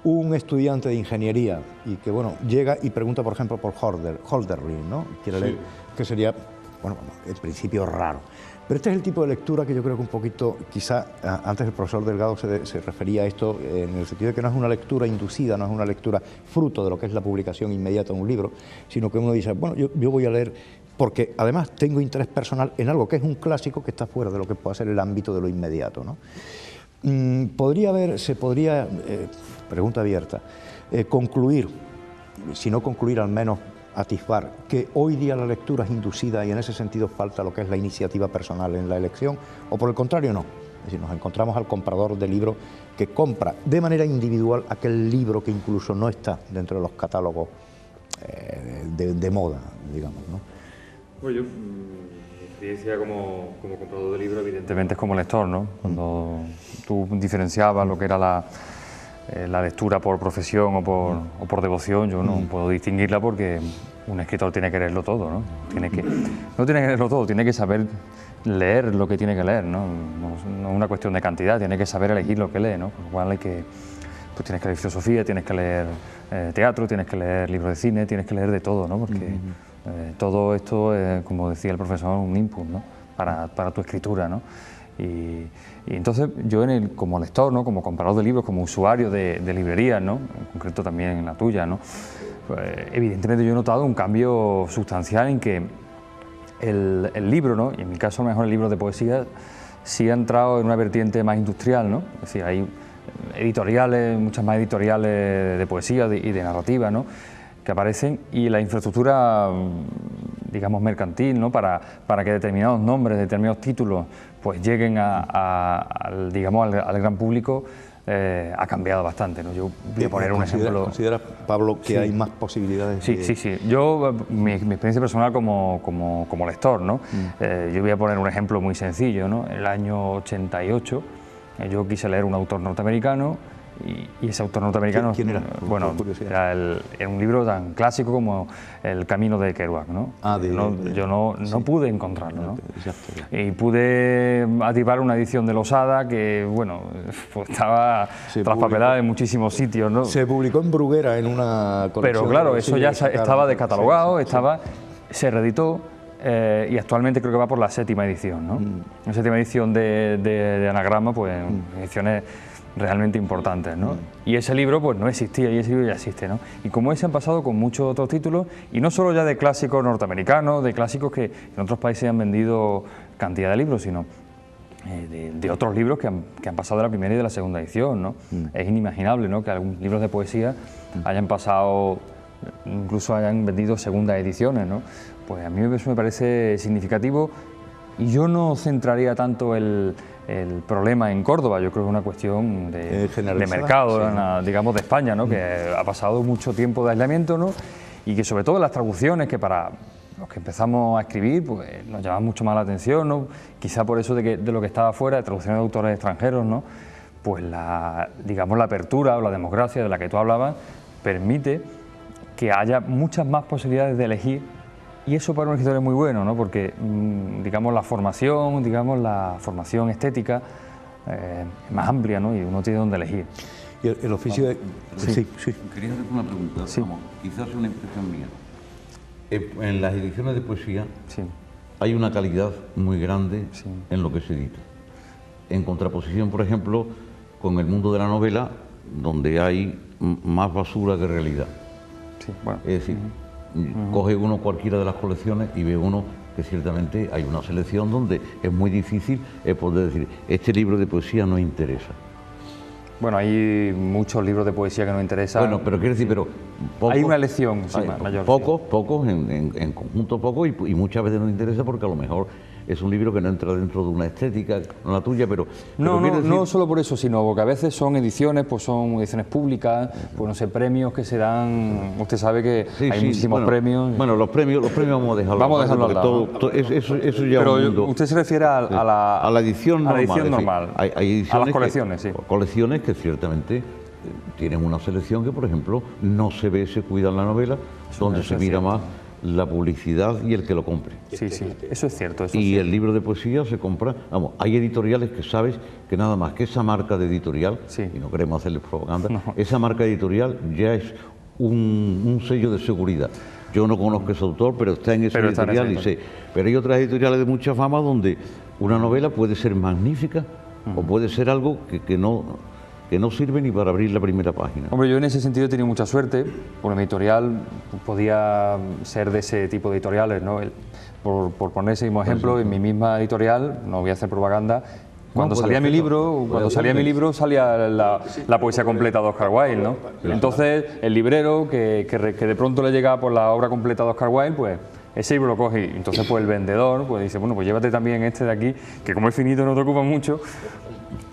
[SPEAKER 1] un estudiante de ingeniería y que, bueno, llega y pregunta, por ejemplo, por Hölderlin, ¿no? Quiere leer, que sería, bueno, en principio raro. Pero este es el tipo de lectura que yo creo que un poquito, quizá antes el profesor Delgado se refería a esto en el sentido de que no es una lectura inducida, no es una lectura fruto de lo que es la publicación inmediata de un libro, sino que uno dice, bueno, yo voy a leer porque además tengo interés personal en algo que es un clásico que está fuera de lo que pueda ser el ámbito de lo inmediato, ¿no? Pregunta abierta, concluir, si no concluir al menos atisbar, que hoy día la lectura es inducida y en ese sentido falta lo que es la iniciativa personal en la elección, o por el contrario no. Es decir, nos encontramos al comprador de libros que compra de manera individual aquel libro que incluso no está dentro de los catálogos de moda, digamos, ¿no?
[SPEAKER 2] Pues yo, mi experiencia como comprador de libros, evidentemente es como lector, ¿no? Cuando tú diferenciabas lo que era la lectura por profesión o por devoción, yo no puedo distinguirla porque un escritor tiene que leerlo todo, ¿no? No tiene que leerlo todo, tiene que saber leer lo que tiene que leer, ¿no? No es una cuestión de cantidad, tiene que saber elegir lo que lee, ¿no? Con lo cual pues tienes que leer filosofía, tienes que leer teatro, tienes que leer libros de cine, tienes que leer de todo, ¿no? Porque todo esto es, como decía el profesor, un input, ¿no? Para tu escritura, ¿no? Y entonces yo como lector, ¿no? Como comprador de libros, como usuario de librerías, ¿no? En concreto también en la tuya, ¿no? Pues, evidentemente yo he notado un cambio sustancial en que el libro, ¿no? Y en mi caso a lo mejor el libro de poesía sí ha entrado en una vertiente más industrial, ¿no? Es decir, hay editoriales, muchas más editoriales de poesía y de narrativa, ¿no? Que aparecen, y la infraestructura, digamos, mercantil, ¿no? Para que determinados nombres, determinados títulos pues lleguen al gran público, ha cambiado bastante, ¿no? Yo voy a poner un ejemplo.
[SPEAKER 1] ¿Consideras, Pablo, que hay más posibilidades?
[SPEAKER 2] Sí. Yo, mi experiencia personal como lector, ¿no? Yo voy a poner un ejemplo muy sencillo, ¿no? En el año 88 yo quise leer un autor norteamericano y ese autor norteamericano...
[SPEAKER 1] ¿Quién era?
[SPEAKER 2] Bueno, era un libro tan clásico como El camino de Kerouac, ¿no? Yo no pude encontrarlo, ¿no? Y pude atisbar una edición de Losada que, bueno, pues estaba traspapelada en muchísimos sitios, ¿no?
[SPEAKER 1] Se publicó en Bruguera en una colección.
[SPEAKER 2] Pero claro, eso ya estaba descatalogado, se reeditó. Y actualmente creo que va por la 7ª edición, ¿no? La 7ª edición de Anagrama, pues ediciones realmente importantes, ¿no? Y ese libro pues no existía y ese libro ya existe, ¿no? Y como ese han pasado con muchos otros títulos, y no solo ya de clásicos norteamericanos, de clásicos que en otros países han vendido cantidad de libros, sino de otros libros que han pasado de la primera y de la segunda edición, ¿no? Es inimaginable, ¿no? Que algunos libros de poesía hayan pasado, incluso hayan vendido segundas ediciones, ¿no? Pues a mí eso me parece significativo, y yo no centraría tanto el problema en Córdoba. Yo creo que es una cuestión de mercado, digamos, de España, ¿no? Que ha pasado mucho tiempo de aislamiento, ¿no? Y que sobre todo las traducciones, que para los que empezamos a escribir, pues nos llaman mucho más la atención, ¿no? Quizá por eso de lo que estaba fuera, de traducciones de autores extranjeros, ¿no? Pues digamos, la apertura o la democracia de la que tú hablabas permite que haya muchas más posibilidades de elegir. Y eso para un escritor es muy bueno, ¿no? Porque, digamos, la formación estética es más amplia, ¿no? Y uno tiene donde elegir.
[SPEAKER 1] Y el oficio de...
[SPEAKER 13] Sí. Quería hacer una pregunta, vamos, quizás una impresión mía. En las ediciones de poesía hay una calidad muy grande en lo que se edita. En contraposición, por ejemplo, con el mundo de la novela, donde hay más basura que realidad. Es decir, coge uno cualquiera de las colecciones y ve uno que ciertamente hay una selección donde es muy difícil poder decir, este libro de poesía no interesa.
[SPEAKER 2] Bueno, hay muchos libros de poesía que no interesan.
[SPEAKER 13] Bueno, pero quiero decir, pocos,
[SPEAKER 2] hay una elección mayor.
[SPEAKER 13] Pocos, en conjunto pocos, y muchas veces no interesa porque a lo mejor es un libro que no entra dentro de una estética, no la tuya, pero...
[SPEAKER 2] No solo por eso, sino porque a veces son ediciones, pues son ediciones públicas, pues no sé, premios que se dan, usted sabe que hay muchísimos premios.
[SPEAKER 13] Bueno, los premios vamos a dejarlo.
[SPEAKER 2] Vamos a dejarlo al lado.
[SPEAKER 13] Eso ya
[SPEAKER 2] pero
[SPEAKER 13] un mundo.
[SPEAKER 2] Usted se refiere a la edición normal.
[SPEAKER 13] Hay ediciones,
[SPEAKER 2] a las colecciones,
[SPEAKER 13] colecciones que ciertamente tienen una selección que, por ejemplo, no se ve, se cuida en la novela, donde se mira más la publicidad y el que lo compre.
[SPEAKER 2] Sí, eso es cierto.
[SPEAKER 13] Y el libro de poesía se compra, vamos, hay editoriales que sabes que nada más que esa marca de editorial, y no queremos hacerles propaganda, esa marca editorial ya es un sello de seguridad. Yo no conozco ese autor, pero está en esa editorial y sé. Pero hay otras editoriales de mucha fama donde una novela puede ser magnífica o puede ser algo que no sirve ni para abrir la primera página.
[SPEAKER 2] Hombre, yo en ese sentido he tenido mucha suerte, porque mi editorial podía ser de ese tipo de editoriales, ¿no? Por poner ese mismo ejemplo, en mi misma editorial, no voy a hacer propaganda, cuando salía mi libro, salía la poesía completa de Oscar Wilde, ¿no? Entonces, el librero que de pronto le llega por la obra completa de Oscar Wilde, pues ese libro lo coge y entonces pues el vendedor pues dice, bueno, pues llévate también este de aquí, que como es finito no te ocupa mucho.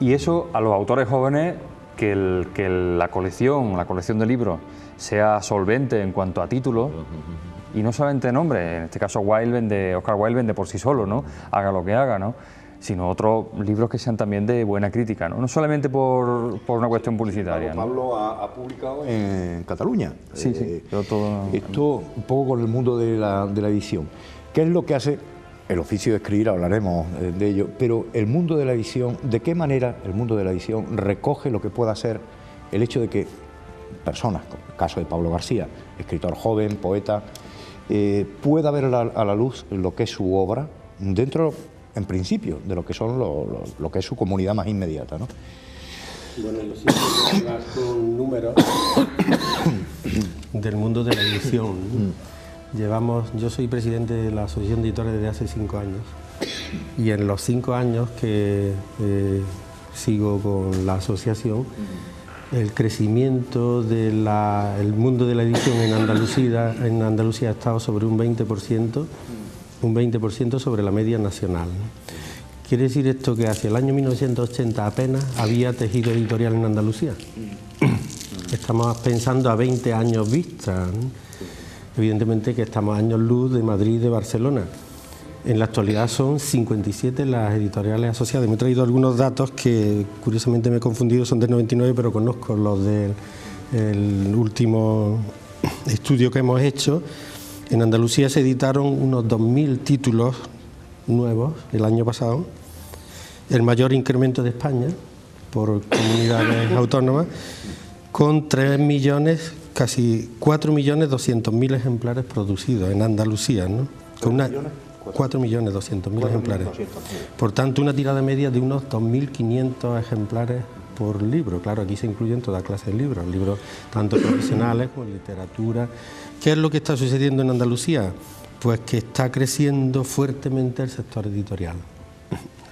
[SPEAKER 2] Y eso a los autores jóvenes, que la colección de libros sea solvente en cuanto a títulos, y no solamente nombre, en este caso Oscar Wilde vende por sí solo, ¿no? Haga lo que haga, ¿no? Sino otros libros que sean también de buena crítica, ¿no? No solamente por una cuestión publicitaria, ¿no?
[SPEAKER 1] Pablo ha publicado en Cataluña.
[SPEAKER 2] Sí, todo...
[SPEAKER 1] Esto un poco con el mundo de la edición. ¿Qué es lo que hace el oficio de escribir? Hablaremos de ello, pero el mundo de la edición, ¿de qué manera el mundo de la edición recoge lo que pueda ser el hecho de que personas, como el caso de Pablo García, escritor joven, poeta, pueda ver a la luz lo que es su obra dentro, en principio, de lo que son lo que es su comunidad más inmediata, ¿no?
[SPEAKER 15] Bueno, yo siempre voy a hablar con números del mundo de la edición. Yo soy presidente de la Asociación de Editores desde hace 5 años, y en los 5 años que sigo con la asociación, el crecimiento del mundo de la edición en Andalucía ha estado sobre un 20% sobre la media nacional. ¿Quiere decir esto que hacia el año 1980 apenas había tejido editorial en Andalucía? Estamos pensando a 20 años vista, ¿no? Evidentemente que estamos a años luz de Madrid y de Barcelona. En la actualidad son 57 las editoriales asociadas. Me he traído algunos datos que curiosamente me he confundido, son del 99, pero conozco los del último estudio que hemos hecho. En Andalucía se editaron unos 2.000 títulos nuevos el año pasado, el mayor incremento de España por comunidades autónomas, con 3 millones, casi 4.200.000 ejemplares producidos en Andalucía, ¿no? Con 4.200.000 ejemplares. Por tanto, una tirada media de unos 2.500 ejemplares por libro. Claro, aquí se incluyen toda clase de libros tanto profesionales como literatura. ¿Qué es lo que está sucediendo en Andalucía? Pues que está creciendo fuertemente el sector editorial,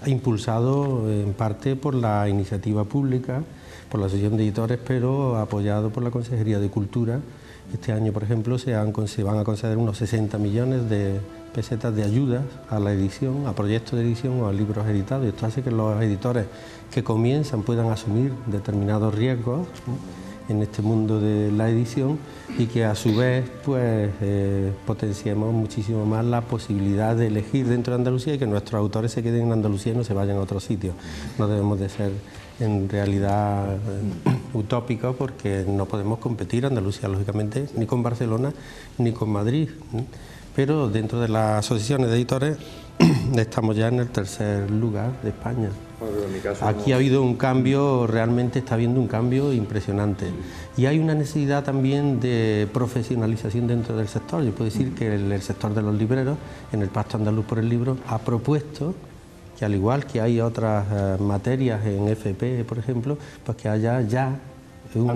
[SPEAKER 15] impulsado en parte por la iniciativa pública, por la Asociación de Editores, pero apoyado por la Consejería de Cultura. Este año, por ejemplo, se van a conceder unos 60 millones de pesetas de ayudas a la edición, a proyectos de edición o a libros editados. Esto hace que los editores que comienzan puedan asumir determinados riesgos, ¿no?, en este mundo de la edición, y que a su vez pues potenciemos muchísimo más la posibilidad de elegir dentro de Andalucía y que nuestros autores se queden en Andalucía y no se vayan a otros sitios. No debemos de ser en realidad utópicos, porque no podemos competir Andalucía, lógicamente, ni con Barcelona ni con Madrid, ¿no? Pero dentro de las asociaciones de editores estamos ya en el 3er lugar de España. Aquí ha habido un cambio, realmente está habiendo un cambio impresionante. Y hay una necesidad también de profesionalización dentro del sector. Yo puedo decir que el sector de los libreros, en el Pacto Andaluz por el Libro, ha propuesto que, al igual que hay otras materias en FP, por ejemplo, pues que haya ya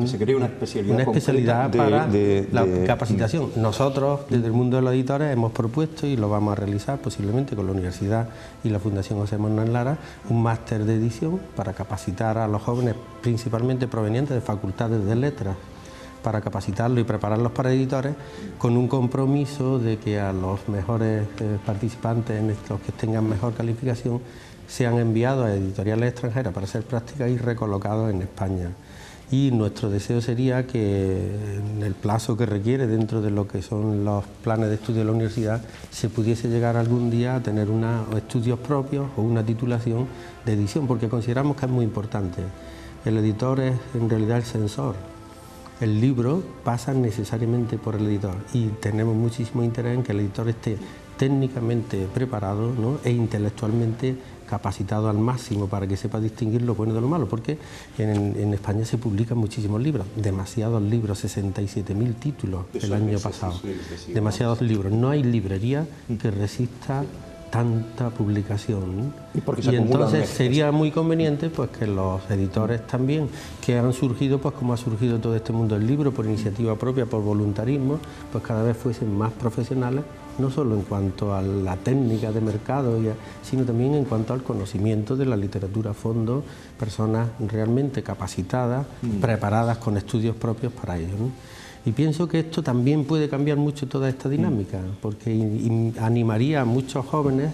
[SPEAKER 1] se crea una
[SPEAKER 15] especialidad para la capacitación. Nosotros, desde el mundo de los editores, hemos propuesto, y lo vamos a realizar posiblemente con la Universidad y la Fundación José Manuel Lara, un máster de edición para capacitar a los jóvenes, principalmente provenientes de facultades de letras, para capacitarlos y prepararlos para editores, con un compromiso de que a los mejores participantes, los que tengan mejor calificación, sean enviados a editoriales extranjeras para hacer prácticas y recolocados en España. Y nuestro deseo sería que en el plazo que requiere, dentro de lo que son los planes de estudio de la universidad, se pudiese llegar algún día a tener estudios propios o una titulación de edición, porque consideramos que es muy importante. El editor es en realidad el censor. El libro pasa necesariamente por el editor, y tenemos muchísimo interés en que el editor esté técnicamente preparado, ¿no?, e intelectualmente capacitado al máximo para que sepa distinguir lo bueno de lo malo, porque en España se publican muchísimos libros, demasiados libros, 67.000 títulos el año pasado, demasiados libros. No hay librería que resista tanta publicación, y entonces sería muy conveniente pues que los editores también, que han surgido, pues como ha surgido todo este mundo del libro, por iniciativa propia, por voluntarismo, pues cada vez fuesen más profesionales, no solo en cuanto a la técnica de mercado, sino también en cuanto al conocimiento de la literatura a fondo, personas realmente capacitadas, preparadas con estudios propios para ello, ¿no? Y pienso que esto también puede cambiar mucho toda esta dinámica, porque animaría a muchos jóvenes,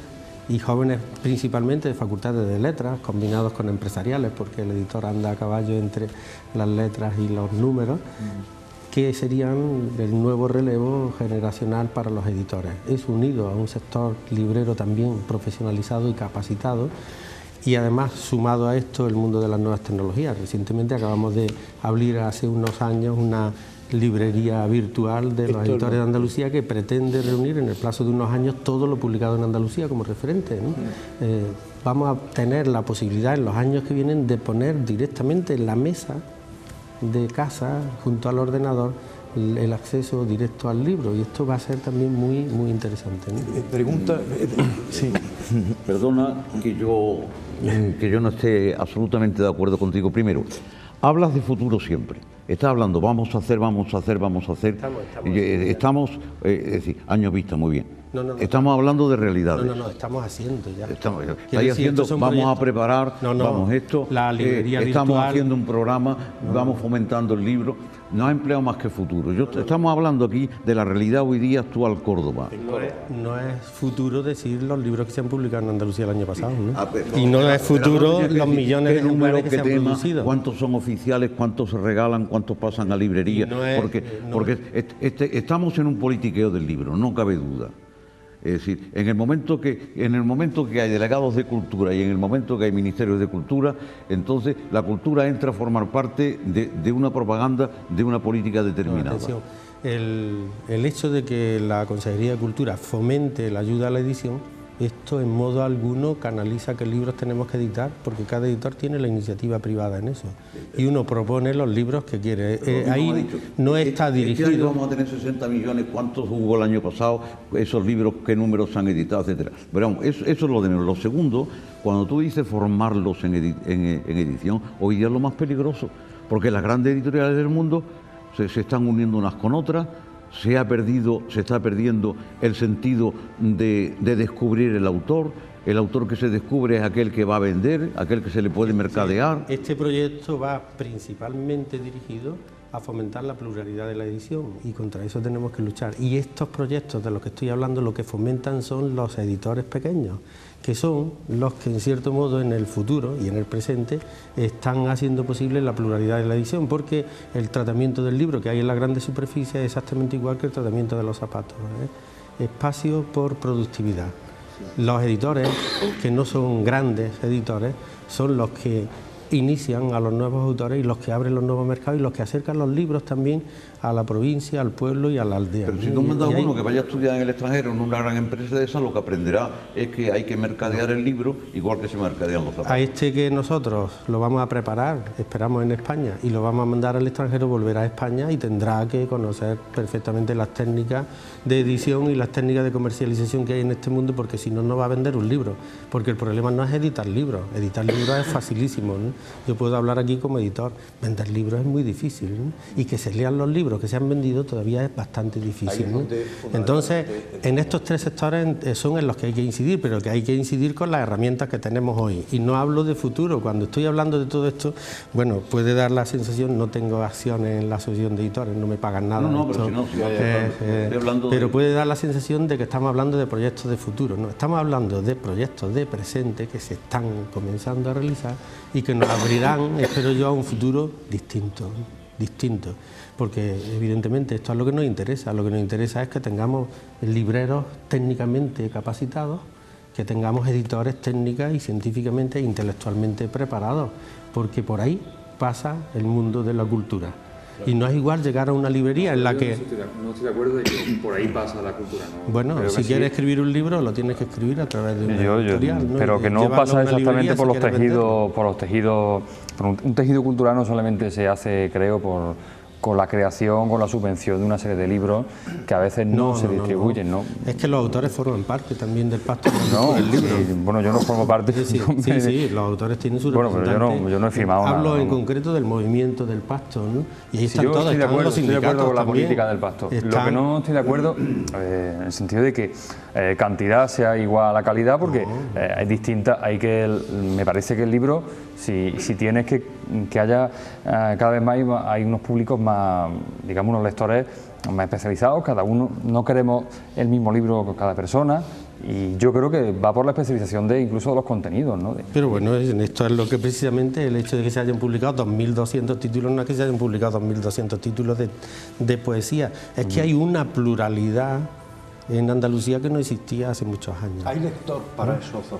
[SPEAKER 15] y jóvenes principalmente de facultades de letras, combinados con empresariales, porque el editor anda a caballo entre las letras y los números, que serían el nuevo relevo generacional para los editores. Es unido a un sector librero también profesionalizado y capacitado, y además sumado a esto el mundo de las nuevas tecnologías. Recientemente acabamos de abrir hace unos años una librería virtual de los editores de Andalucía, que pretende reunir en el plazo de unos años todo lo publicado en Andalucía como referente, ¿no? Vamos a tener la posibilidad en los años que vienen de poner directamente en la mesa de casa, junto al ordenador, el acceso directo al libro, y esto va a ser también muy, muy interesante, ¿no?
[SPEAKER 1] Pregunta... sí.
[SPEAKER 13] Perdona que yo no esté absolutamente de acuerdo contigo. Primero, hablas de futuro siempre. Estás hablando, vamos a hacer. Estamos es decir, años vista, muy bien.
[SPEAKER 15] No,
[SPEAKER 13] estamos hablando de realidades.
[SPEAKER 15] No, estamos haciendo ya.
[SPEAKER 13] Estáis haciendo, vamos a preparar, vamos esto,
[SPEAKER 15] la librería
[SPEAKER 13] estamos
[SPEAKER 15] virtual,
[SPEAKER 13] haciendo un programa, vamos fomentando el libro. No ha empleado más que futuro. Estamos hablando aquí de la realidad hoy día actual Córdoba.
[SPEAKER 15] No es futuro decir los libros que se han publicado en Andalucía el año pasado, ¿no? Y no es futuro los millones de ejemplares que se han producido.
[SPEAKER 13] ¿Cuántos son oficiales? ¿Cuántos se regalan? ¿Cuántos pasan a librería? Porque estamos en un politiqueo del libro, no cabe duda. Es decir, en el momento que hay delegados de cultura y en el momento que hay ministerios de cultura, entonces la cultura entra a formar parte de una propaganda, de una política determinada.
[SPEAKER 15] Atención, el hecho de que la Consejería de Cultura fomente la ayuda a la edición, esto en modo alguno canaliza qué libros tenemos que editar, porque cada editor tiene la iniciativa privada en eso, y uno propone los libros que quiere. Ahí no está dirigido.
[SPEAKER 13] Este año vamos a tener 60 millones, ¿cuántos hubo el año pasado? Esos libros, ¿qué números se han editado, etcétera? Pero vamos, eso es lo de menos. Lo segundo, cuando tú dices formarlos en edición, hoy día es lo más peligroso, porque las grandes editoriales del mundo se están uniendo unas con otras. Se está perdiendo el sentido de descubrir el autor. El autor que se descubre es aquel que va a vender, aquel que se le puede mercadear.
[SPEAKER 15] Este proyecto va principalmente dirigido a fomentar la pluralidad de la edición, y contra eso tenemos que luchar. Y estos proyectos de los que estoy hablando lo que fomentan son los editores pequeños, que son los que en cierto modo en el futuro y en el presente están haciendo posible la pluralidad de la edición, porque el tratamiento del libro que hay en la grande superficie es exactamente igual que el tratamiento de los zapatos, ¿eh? Espacio por productividad. Los editores, que no son grandes editores, son los que inician a los nuevos autores y los que abren los nuevos mercados y los que acercan los libros también a la provincia, al pueblo y a la aldea.
[SPEAKER 13] Pero si tú mandas a uno que vaya a estudiar en el extranjero en una gran empresa de esa, lo que aprenderá es que hay que mercadear el libro igual que se mercadean los zapatos.
[SPEAKER 15] A este que nosotros lo vamos a preparar, esperamos en España, y lo vamos a mandar al extranjero, volverá a España y tendrá que conocer perfectamente las técnicas de edición y las técnicas de comercialización que hay en este mundo, porque si no, no va a vender un libro. Porque el problema no es editar libros es facilísimo, ¿no? Yo puedo hablar aquí como editor, vender libros es muy difícil, ¿no? Y que se lean los libros que se han vendido todavía es bastante difícil, ¿no? Entonces, en estos tres sectores son en los que hay que incidir, pero que hay que incidir con las herramientas que tenemos hoy. Y no hablo de futuro. Cuando estoy hablando de todo esto, bueno, puede dar la sensación, no tengo acciones en la asociación de editores, no me pagan nada. Pero puede dar la sensación de que estamos hablando de proyectos de futuro. No, estamos hablando de proyectos de presente que se están comenzando a realizar y que nos abrirán, espero yo, a un futuro distinto, porque evidentemente esto es lo que nos interesa. Lo que nos interesa es que tengamos libreros técnicamente capacitados, que tengamos editores técnicas y científicamente e intelectualmente preparados, porque por ahí pasa el mundo de la cultura. Y no es igual llegar a una librería en la que...
[SPEAKER 2] No estoy de acuerdo de que por ahí pasa la cultura, ¿no?
[SPEAKER 15] Bueno, si quieres escribir un libro, lo tienes que escribir a través de una editorial, ¿no?
[SPEAKER 2] Pero que no pasa exactamente por los tejidos, por un tejido cultural no solamente se hace, creo, con la creación, con la subvención de una serie de libros que a veces no se distribuyen, ¿no?
[SPEAKER 15] Es que los autores forman parte también del pacto
[SPEAKER 2] no,
[SPEAKER 15] del libro.
[SPEAKER 2] Bueno, yo no formo parte.
[SPEAKER 15] Sí, los autores tienen su
[SPEAKER 2] representante. Bueno, pero yo no he firmado nada.
[SPEAKER 15] Hablo en concreto del movimiento del pacto, ¿no? Y ahí están
[SPEAKER 2] yo
[SPEAKER 15] todos,
[SPEAKER 2] estoy de acuerdo,
[SPEAKER 15] los sindicatos
[SPEAKER 2] estoy de acuerdo con la
[SPEAKER 15] también.
[SPEAKER 2] política del pacto. Lo que no estoy de acuerdo, en el sentido de que cantidad sea igual a calidad, porque es distinta. Me parece que el libro, si tienes que haya cada vez más hay unos públicos más, digamos, unos lectores más especializados, cada uno, no queremos el mismo libro con cada persona, y yo creo que va por la especialización incluso de los contenidos, ¿no?
[SPEAKER 15] Pero bueno, esto es lo que precisamente el hecho de que se hayan publicado 2.200 títulos, no es que se hayan publicado 2.200 títulos de poesía, es que hay una pluralidad en Andalucía que no existía hace muchos años.
[SPEAKER 1] ¿Hay lector para esos 2.200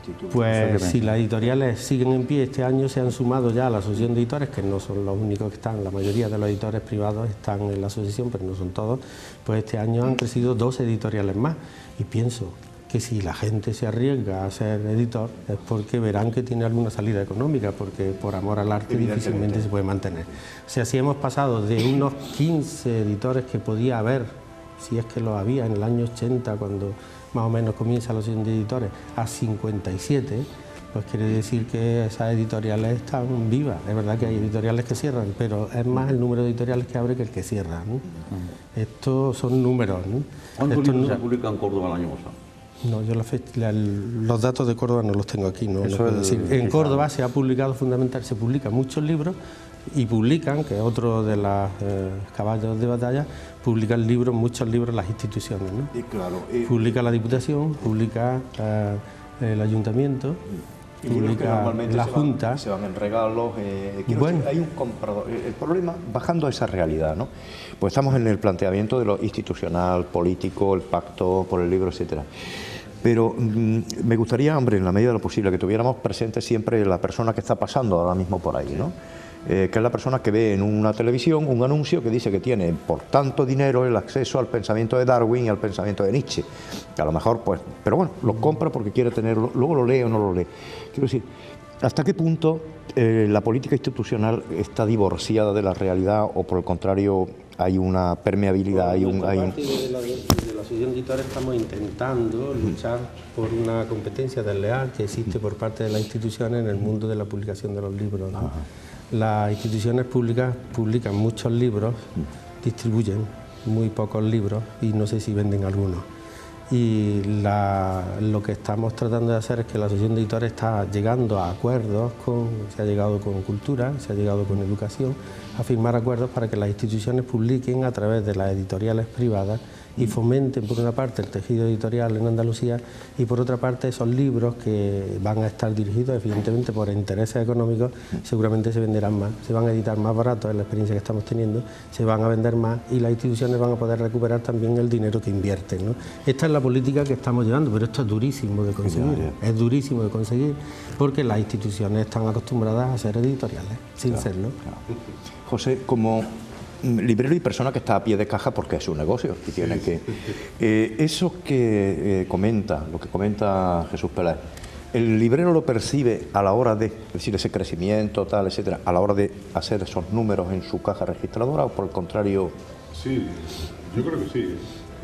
[SPEAKER 1] títulos?
[SPEAKER 15] Pues si las editoriales siguen en pie, este año se han sumado ya a la asociación de editores, que no son los únicos que están, la mayoría de los editores privados están en la asociación, pero no son todos, pues este año han crecido 2 editoriales más. Y pienso que si la gente se arriesga a ser editor es porque verán que tiene alguna salida económica, porque por amor al arte difícilmente se puede mantener. O sea, si hemos pasado de unos 15 editores que podía haber, si es que lo había en el año 80, cuando más o menos comienza la asociación de editores, a 57, pues quiere decir que esas editoriales están vivas. Es verdad que hay editoriales que cierran, pero es más el número de editoriales que abre que el que cierra, ¿no? Estos son números, ¿no?
[SPEAKER 13] ¿Cuántos libros se publican en Córdoba el año pasado?
[SPEAKER 15] No, yo los datos de Córdoba no los tengo aquí, no puedo decir. En Córdoba se ha publicado se publican muchos libros y publican, que es otro de los caballos de batalla, publican libros, muchos libros las instituciones, ¿no?
[SPEAKER 1] Y claro,
[SPEAKER 15] publica la Diputación, publica el Ayuntamiento, publica la Junta.
[SPEAKER 1] Se van en regalos. Bueno, hay un comprador. El problema, bajando a esa realidad, ¿no? Pues estamos en el planteamiento de lo institucional, político, el pacto por el libro, etcétera. Pero me gustaría, hombre, en la medida de lo posible, que tuviéramos presente siempre la persona que está pasando ahora mismo por ahí, ¿no? Que es la persona que ve en una televisión un anuncio que dice que tiene por tanto dinero el acceso al pensamiento de Darwin y al pensamiento de Nietzsche. Que a lo mejor, pues, pero bueno, lo compra porque quiere tenerlo, luego lo lee o no lo lee. Quiero decir, ¿hasta qué punto la política institucional está divorciada de la realidad o por el contrario hay una permeabilidad?
[SPEAKER 15] De la asociación de editores estamos intentando luchar por una competencia desleal que existe por parte de las instituciones en el mundo de la publicación de los libros, ¿no? Las instituciones públicas publican muchos libros, distribuyen muy pocos libros y no sé si venden algunos. Y lo que estamos tratando de hacer es que la asociación de editores está llegando a acuerdos se ha llegado con cultura, se ha llegado con educación, a firmar acuerdos para que las instituciones publiquen a través de las editoriales privadas y fomenten por una parte el tejido editorial en Andalucía y por otra parte esos libros que van a estar dirigidos evidentemente por intereses económicos, seguramente se venderán más, se van a editar más baratos, es la experiencia que estamos teniendo, se van a vender más y las instituciones van a poder recuperar también el dinero que invierten, ¿no? Esta es la política que estamos llevando, pero esto es durísimo de conseguir, es durísimo de conseguir porque las instituciones están acostumbradas a ser editoriales, sin serlo.
[SPEAKER 1] José, como librero y persona que está a pie de caja porque es su negocio y tiene que... eso que lo que comenta Jesús Peláez, ¿el librero lo percibe a la hora de, es decir, ese crecimiento, tal, etcétera, a la hora de hacer esos números en su caja registradora o por el contrario?
[SPEAKER 14] Sí, yo creo que sí.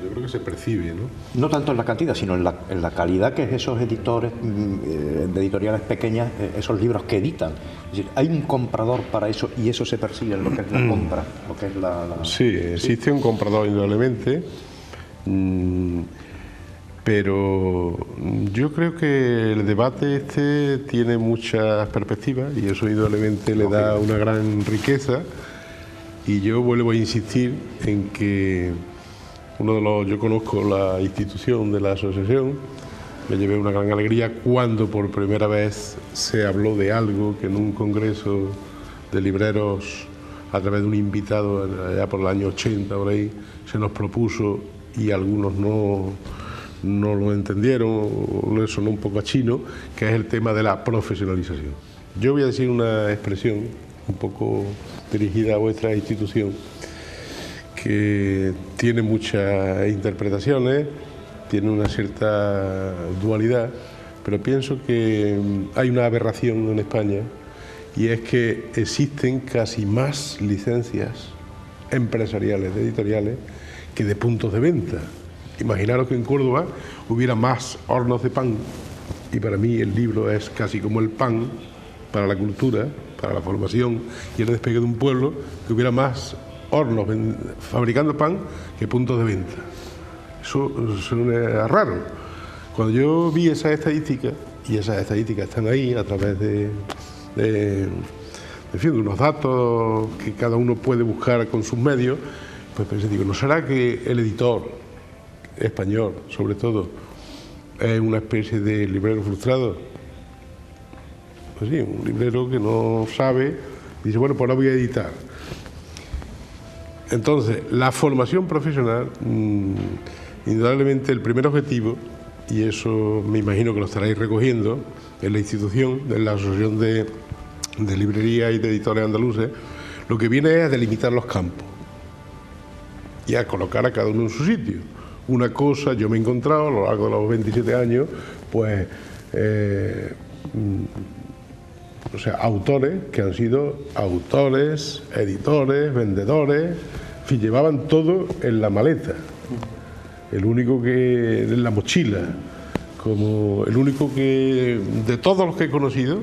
[SPEAKER 14] Yo creo que se percibe, ¿no?
[SPEAKER 1] No tanto en la cantidad, sino en la calidad que es esos editores de editoriales pequeñas, esos libros que editan. Es decir, hay un comprador para eso y eso se percibe en lo que es la compra, lo que es
[SPEAKER 14] Sí, existe un comprador indudablemente, pero yo creo que el debate este tiene muchas perspectivas y eso indudablemente le da una gran riqueza y yo vuelvo a insistir en que yo conozco la institución de la asociación, me llevé una gran alegría cuando por primera vez se habló de algo que en un congreso de libreros, a través de un invitado allá por el año 80, por ahí, se nos propuso y algunos no lo entendieron, o les sonó un poco a chino, que es el tema de la profesionalización. Yo voy a decir una expresión un poco dirigida a vuestra institución, que tiene muchas interpretaciones, tiene una cierta dualidad, pero pienso que hay una aberración en España, y es que existen casi más licencias empresariales, editoriales, que de puntos de venta. Imaginaros que en Córdoba hubiera más hornos de pan, y para mí el libro es casi como el pan para la cultura, para la formación y el despegue de un pueblo, que hubiera más hornos fabricando pan que puntos de venta. Eso suena raro. Cuando yo vi esas estadísticas, y esas estadísticas están ahí a través de unos datos que cada uno puede buscar con sus medios, pues pensé, digo, ¿no será que el editor español, sobre todo, es una especie de librero frustrado? Pues sí, un librero que no sabe, dice, bueno, pues ahora voy a editar. Entonces, la formación profesional, indudablemente el primer objetivo, y eso me imagino que lo estaréis recogiendo en la institución, en la Asociación de Librerías y de Editores Andaluces, lo que viene es a delimitar los campos y a colocar a cada uno en su sitio. Una cosa, yo me he encontrado a lo largo de los 27 años, pues, o sea, autores que han sido autores, editores, vendedores, en fin, llevaban todo en la maleta. El único que, en la mochila, como el único que, de todos los que he conocido,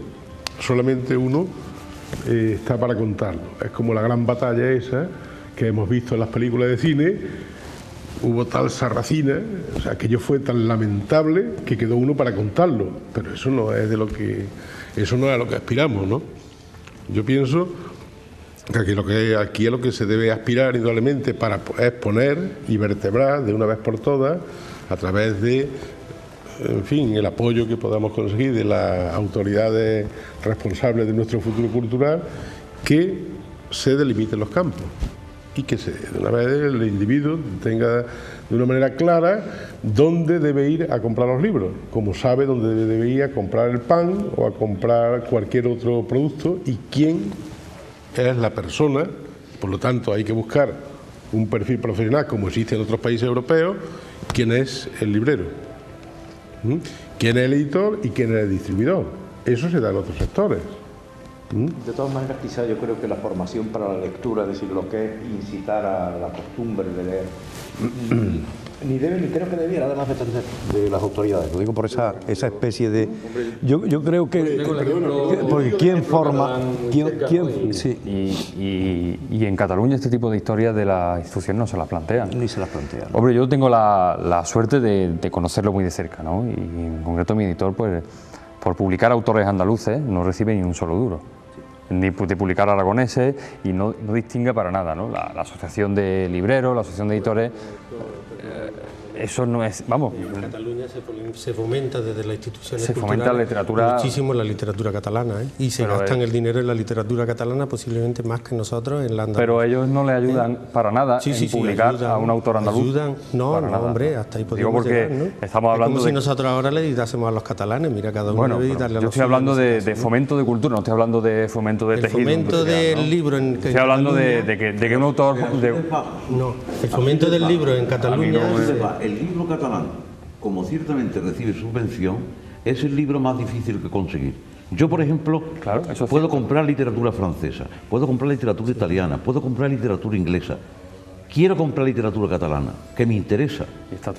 [SPEAKER 14] solamente uno está para contarlo. Es como la gran batalla esa que hemos visto en las películas de cine. Hubo tal sarracina, o sea, aquello fue tan lamentable que quedó uno para contarlo, pero eso no es de lo que, eso no es a lo que aspiramos, ¿no? Yo pienso que aquí es lo que se debe aspirar indudablemente para exponer y vertebrar de una vez por todas, a través de, en fin, el apoyo que podamos conseguir de las autoridades responsables de nuestro futuro cultural, que se delimiten los campos y que de una vez el individuo tenga de una manera clara dónde debe ir a comprar los libros, como sabe dónde debe ir a comprar el pan o a comprar cualquier otro producto, y quién es la persona. Por lo tanto, hay que buscar un perfil profesional, como existe en otros países europeos, quién es el librero, quién es el editor y quién es el distribuidor. Eso se da en otros sectores.
[SPEAKER 1] De todas maneras, quizá yo creo que la formación para la lectura, es decir, lo que es incitar a la costumbre de leer, ni creo que debiera además depender de las autoridades. Lo digo por esa especie de... Yo creo que... Porque ¿quién forma? ¿Quién? Sí.
[SPEAKER 2] Y en Cataluña este tipo de historias de la institución no se las plantean.
[SPEAKER 1] Ni se las plantean.
[SPEAKER 2] Hombre, yo tengo la suerte de conocerlo muy de cerca, ¿no? Y en concreto mi editor, pues, por publicar autores andaluces, no recibe ni un solo duro. Ni de publicar aragoneses, y no distingue para nada, ¿no? La asociación de libreros, la asociación de editores, eso no es, vamos...
[SPEAKER 15] En Cataluña se fomenta desde las instituciones
[SPEAKER 2] se fomenta la literatura,
[SPEAKER 15] muchísimo la literatura catalana, ¿eh? Y se gastan el dinero en la literatura catalana posiblemente más que nosotros en la andaluza.
[SPEAKER 2] Pero ellos no le ayudan para nada en publicar ayudan, a un autor andaluz.
[SPEAKER 15] Ayudan, no, hombre, hasta ahí podemos llegar, ¿no?
[SPEAKER 2] Estamos hablando
[SPEAKER 15] es como si nosotros ahora le editásemos a los catalanes, mira, cada uno debe editarle a los.
[SPEAKER 2] Yo estoy hablando de fomento de cultura, no estoy hablando de fomento de tejido.
[SPEAKER 15] El fomento del libro en
[SPEAKER 2] Estoy hablando de que un autor...
[SPEAKER 15] No, el fomento del libro en Cataluña...
[SPEAKER 13] El libro catalán, como ciertamente recibe subvención, es el libro más difícil que conseguir. Yo, por ejemplo, puedo comprar literatura francesa, puedo comprar literatura italiana, puedo comprar literatura inglesa. Quiero comprar literatura catalana, que me interesa.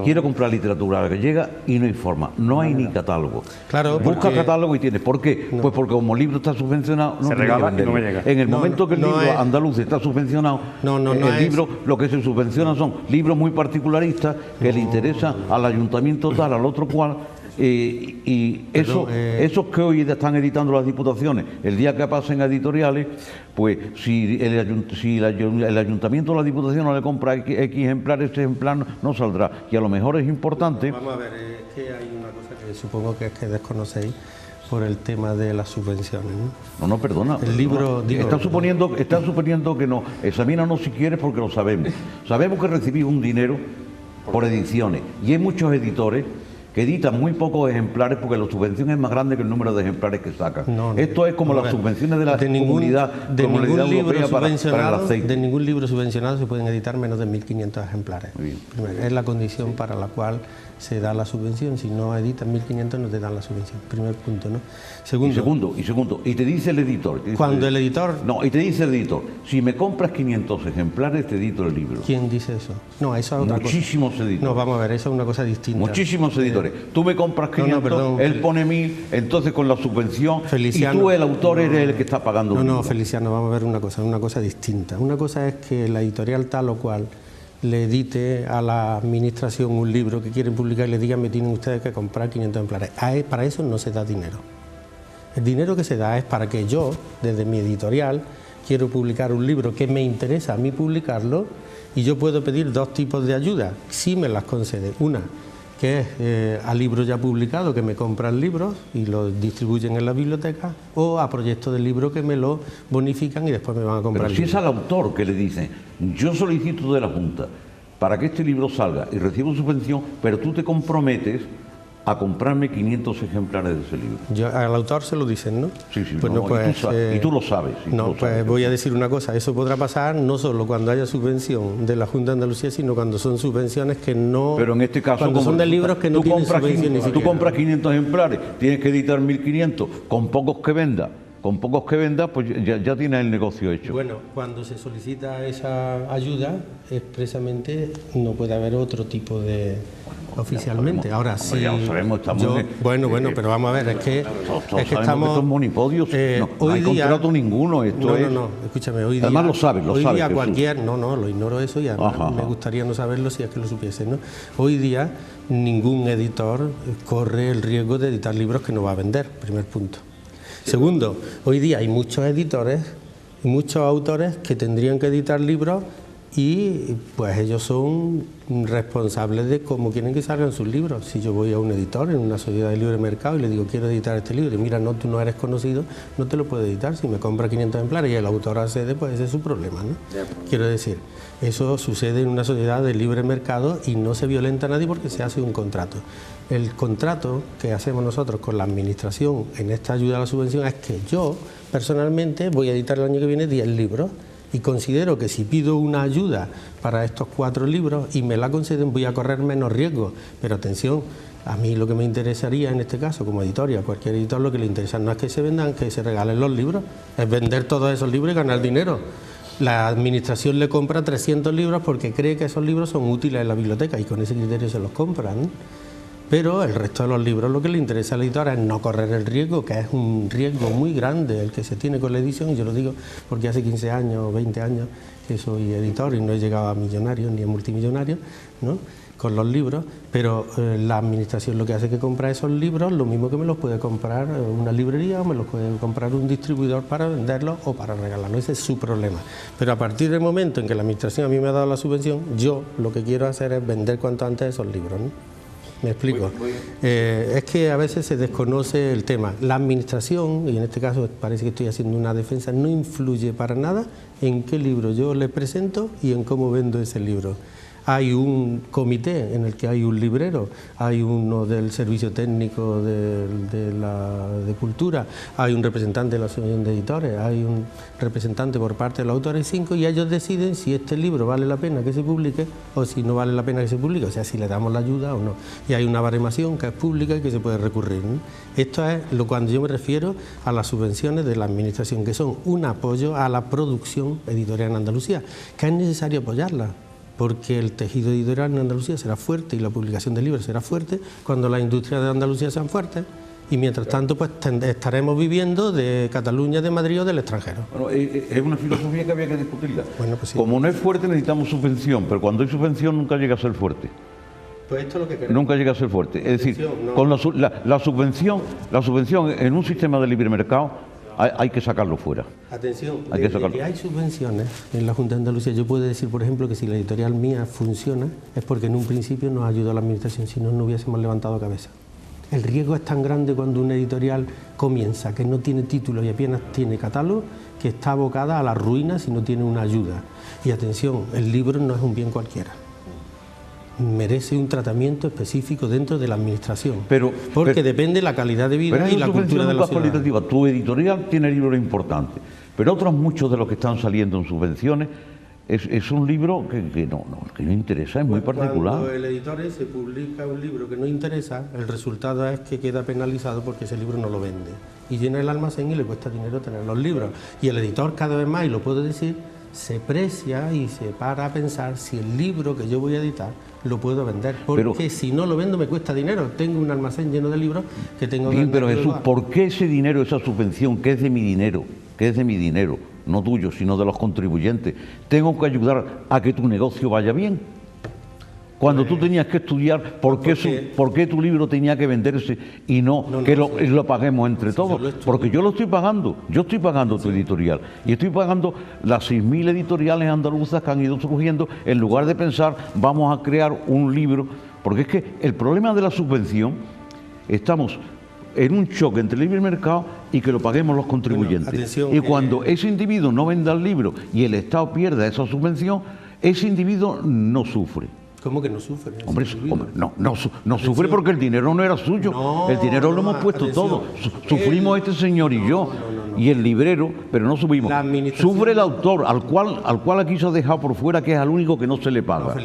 [SPEAKER 13] Quiero comprar literatura gallega y no hay forma, no hay ni catálogo.
[SPEAKER 15] Claro,
[SPEAKER 13] busca catálogo y tiene. ¿Por qué? Pues porque como el libro está subvencionado, no
[SPEAKER 2] se regala y no me llega.
[SPEAKER 13] En el momento que el libro andaluz está subvencionado, el libro, lo que se subvenciona son libros muy particularistas que le interesan al ayuntamiento tal, al otro cual. Esos que hoy están editando las diputaciones, el día que pasen a editoriales, pues si el ayuntamiento o la diputación no le compra X ejemplar, ese ejemplar no saldrá. Y a lo mejor es importante...
[SPEAKER 15] Vamos a ver, es que hay una cosa que supongo que es que desconocéis por el tema de las subvenciones, ¿no?
[SPEAKER 13] No, perdona.
[SPEAKER 15] El libro...
[SPEAKER 13] Está suponiendo que no. Examínanos si quieres porque lo sabemos. Sabemos que recibís un dinero por ediciones y hay muchos editores que editan muy pocos ejemplares porque la subvención es más grande que el número de ejemplares que sacan. Esto es como las subvenciones de la Comunidad Europea para el aceite.
[SPEAKER 15] De ningún libro subvencionado se pueden editar menos de 1.500 ejemplares. Es la condición para la cual se da la subvención. Si no editas 1.500 no te dan la subvención. Primer punto, ¿no? Segundo,
[SPEAKER 13] y te dice el editor.
[SPEAKER 15] Cuando el editor...
[SPEAKER 13] No, y te dice el editor, si me compras 500 ejemplares te edito el libro.
[SPEAKER 15] ¿Quién dice eso? No, eso es otra cosa.
[SPEAKER 13] Muchísimos editores.
[SPEAKER 15] No, vamos a ver, eso es una cosa distinta.
[SPEAKER 13] Muchísimos editores. Tú me compras 500, él pone 1.000, entonces con la subvención, Feliciano, y tú el autor eres el que está pagando un libro.
[SPEAKER 15] No, Feliciano, vamos a ver una cosa distinta. Una cosa es que la editorial tal o cual le edite a la administración un libro que quieren publicar y le digan, me tienen ustedes que comprar 500 ejemplares. Para eso no se da dinero. El dinero que se da es para que yo, desde mi editorial, quiero publicar un libro que me interesa a mí publicarlo, y yo puedo pedir dos tipos de ayuda, si me las concede. Una, que es a libros ya publicados, que me compran libros y los distribuyen en la biblioteca, o a proyectos de libro que me lo bonifican y después me van a comprar.
[SPEAKER 13] Pero si es al autor que le dicen, yo solicito de la Junta para que este libro salga y reciba subvención, pero tú te comprometes a comprarme 500 ejemplares de ese libro.
[SPEAKER 15] Al autor se lo dicen, ¿no?
[SPEAKER 13] Sí, pues no, y tú lo sabes.
[SPEAKER 15] Voy a decir una cosa, eso podrá pasar no solo cuando haya subvención de la Junta de Andalucía, sino cuando son subvenciones que no...
[SPEAKER 13] Pero en este caso,
[SPEAKER 15] cuando son de libros que no tienen subvención ni siquiera.
[SPEAKER 13] Tú compras 500 ejemplares, tienes que editar 1.500, con pocos que venda, pues ya tienes el negocio hecho.
[SPEAKER 15] Bueno, cuando se solicita esa ayuda, expresamente no puede haber otro tipo de... oficialmente. Ahora sí.
[SPEAKER 13] Ya lo sabemos, estamos
[SPEAKER 15] bueno, pero vamos a ver, es que estamos...
[SPEAKER 13] estos monopodios, no hay contrato ninguno.
[SPEAKER 15] No, escúchame, hoy día...
[SPEAKER 13] Además lo sabes,
[SPEAKER 15] hoy día cualquier... No, lo ignoro eso y además me gustaría no saberlo si es que lo supiese, ¿no? Hoy día ningún editor corre el riesgo de editar libros que no va a vender, primer punto. Segundo, hoy día hay muchos editores y muchos autores que tendrían que editar libros y pues ellos son responsables de cómo quieren que salgan sus libros. Si yo voy a un editor en una sociedad de libre mercado y le digo quiero editar este libro y mira, no, tú no eres conocido, no te lo puedo editar. Si me compra 500 ejemplares y el autor accede, pues ese es su problema, ¿no? Quiero decir, eso sucede en una sociedad de libre mercado y no se violenta a nadie porque se hace un contrato. El contrato que hacemos nosotros con la administración en esta ayuda a la subvención es que yo personalmente voy a editar el año que viene 10 libros y considero que si pido una ayuda para estos 4 libros y me la conceden voy a correr menos riesgo. Pero atención, a mí lo que me interesaría en este caso como editorial, cualquier editor lo que le interesa no es que se vendan, que se regalen los libros, es vender todos esos libros y ganar dinero. La administración le compra 300 libros porque cree que esos libros son útiles en la biblioteca y con ese criterio se los compran. Pero el resto de los libros lo que le interesa al editor es no correr el riesgo, que es un riesgo muy grande el que se tiene con la edición, y yo lo digo porque hace 15 años o 20 años que soy editor y no he llegado a millonario ni a multimillonario, ¿no?, con los libros, pero la administración lo que hace es que compra esos libros, lo mismo que me los puede comprar una librería o me los puede comprar un distribuidor para venderlos o para regalarlos, ese es su problema. Pero a partir del momento en que la administración a mí me ha dado la subvención, yo lo que quiero hacer es vender cuanto antes esos libros, ¿no? ¿Me explico? Es que a veces se desconoce el tema. La administración, y en este caso parece que estoy haciendo una defensa, no influye para nada en qué libro yo le presento y en cómo vendo ese libro. Hay un comité en el que hay un librero, hay uno del servicio técnico de cultura, hay un representante de la asociación de editores, hay un representante por parte de los autores 5 y ellos deciden si este libro vale la pena que se publique o si no vale la pena que se publique, o sea, si le damos la ayuda o no. Y hay una baremación que es pública y que se puede recurrir, ¿no? Esto es cuando yo me refiero a las subvenciones de la administración, que son un apoyo a la producción editorial en Andalucía, que es necesario apoyarla, porque el tejido editorial en Andalucía será fuerte y la publicación de libros será fuerte cuando las industrias de Andalucía sean fuertes y mientras tanto pues estaremos viviendo de Cataluña, de Madrid o del extranjero.
[SPEAKER 13] Bueno, es una filosofía que había que discutirla.
[SPEAKER 15] Bueno, pues sí.
[SPEAKER 13] Como no es fuerte necesitamos subvención, pero cuando hay subvención nunca llega a ser fuerte.
[SPEAKER 15] Pues esto es lo que queremos.
[SPEAKER 13] Nunca llega a ser fuerte. Es decir, con la subvención en un sistema de libre mercado hay que sacarlo fuera.
[SPEAKER 15] Atención, desde que hay subvenciones en la Junta de Andalucía, yo puedo decir, por ejemplo, que si la editorial mía funciona es porque en un principio nos ayudó a la administración, si no, no hubiésemos levantado cabeza. El riesgo es tan grande cuando una editorial comienza, que no tiene título y apenas tiene catálogo, que está abocada a la ruina si no tiene una ayuda. Y atención, el libro no es un bien cualquiera. merece un tratamiento específico dentro de la administración, porque depende de la calidad de vida y la cultura de la ciudad.
[SPEAKER 13] Tu editorial tiene libros importantes, pero otros muchos de los que están saliendo en subvenciones es un libro que no interesa, es muy particular.
[SPEAKER 15] Cuando el editor se publica un libro que no interesa, el resultado es que queda penalizado porque ese libro no lo vende y llena el almacén y le cuesta dinero tener los libros. Y el editor cada vez más, y lo puedo decir, se precia y se para a pensar si el libro que yo voy a editar lo puedo vender, porque si no lo vendo me cuesta dinero. Tengo un almacén lleno de libros que tengo que vender.
[SPEAKER 13] Pero Jesús, ¿por qué ese dinero, esa subvención, que es de mi dinero, no tuyo, sino de los contribuyentes, tengo que ayudar a que tu negocio vaya bien? Cuando tú tenías que estudiar por qué tu libro tenía que venderse y no lo paguemos entre todos. Porque yo lo estoy pagando, tu editorial. Y estoy pagando las 6.000 editoriales andaluzas que han ido surgiendo, en lugar de pensar, vamos a crear un libro. Porque es que el problema de la subvención, estamos en un choque entre el libre mercado y que lo paguemos los contribuyentes. Y cuando ese individuo no venda el libro y el Estado pierda esa subvención, ese individuo no sufre.
[SPEAKER 15] ¿Cómo que no sufre?
[SPEAKER 13] Hombre, no sufre porque el dinero no era suyo, el dinero lo hemos puesto todos. Sufrimos este señor y yo, y el librero, pero no subimos. Sufre el autor, al cual aquí se ha dejado por fuera, que es al único que no se le paga.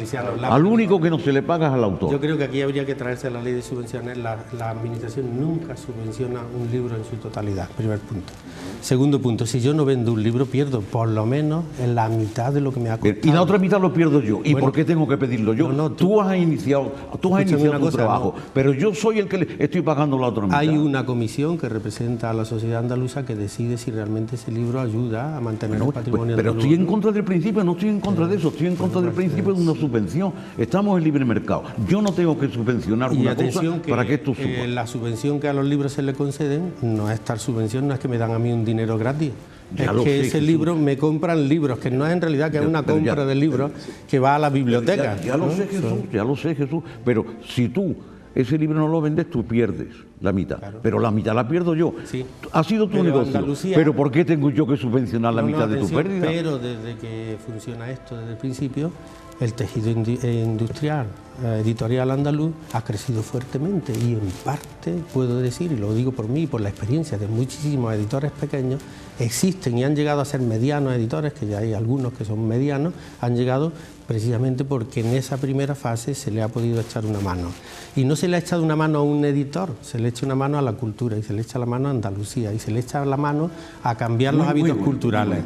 [SPEAKER 13] Al único que no se le paga es al autor.
[SPEAKER 15] Yo creo que aquí habría que traerse la ley de subvenciones. La administración nunca subvenciona un libro en su totalidad, primer punto. Segundo punto, si yo no vendo un libro, pierdo por lo menos en la mitad de lo que me ha costado.
[SPEAKER 13] Y la otra mitad lo pierdo yo. ¿Y por qué tengo que pedirlo yo? Tú has iniciado tu trabajo, pero yo soy el que le estoy pagando la otra mitad.
[SPEAKER 15] Hay una comisión que representa a la sociedad andaluza que decide si realmente ese libro ayuda a mantener el patrimonio
[SPEAKER 13] pero
[SPEAKER 15] andaluz.
[SPEAKER 13] Estoy en contra del principio, no estoy en contra de eso, estoy en contra del principio de una subvención. Estamos en libre mercado. Yo no tengo que subvencionar una cosa para que esto suba.
[SPEAKER 15] La subvención que a los libros se le conceden no es tal subvención, no es que me dan a mí un dinero gratis. Es que ese libro me compran libros, que no es en realidad que es una compra de libros que va a la biblioteca.
[SPEAKER 13] Ya lo sé, Jesús, pero si tú ese libro no lo vendes, tú pierdes la mitad. Claro. Pero la mitad la pierdo yo. Sí. Ha sido tu negocio. Pero ¿por qué tengo yo que subvencionar la mitad de tu pérdida?
[SPEAKER 15] Pero desde que funciona esto desde el principio, el tejido industrial editorial andaluz ha crecido fuertemente y en parte puedo decir, y lo digo por mí y por la experiencia de muchísimos editores pequeños, existen y han llegado a ser medianos editores, que ya hay algunos que son medianos, han llegado precisamente porque en esa primera fase se le ha podido echar una mano. Y no se le ha echado una mano a un editor, se le echa una mano a la cultura y se le echa la mano a Andalucía y se le echa la mano a cambiar los hábitos culturales.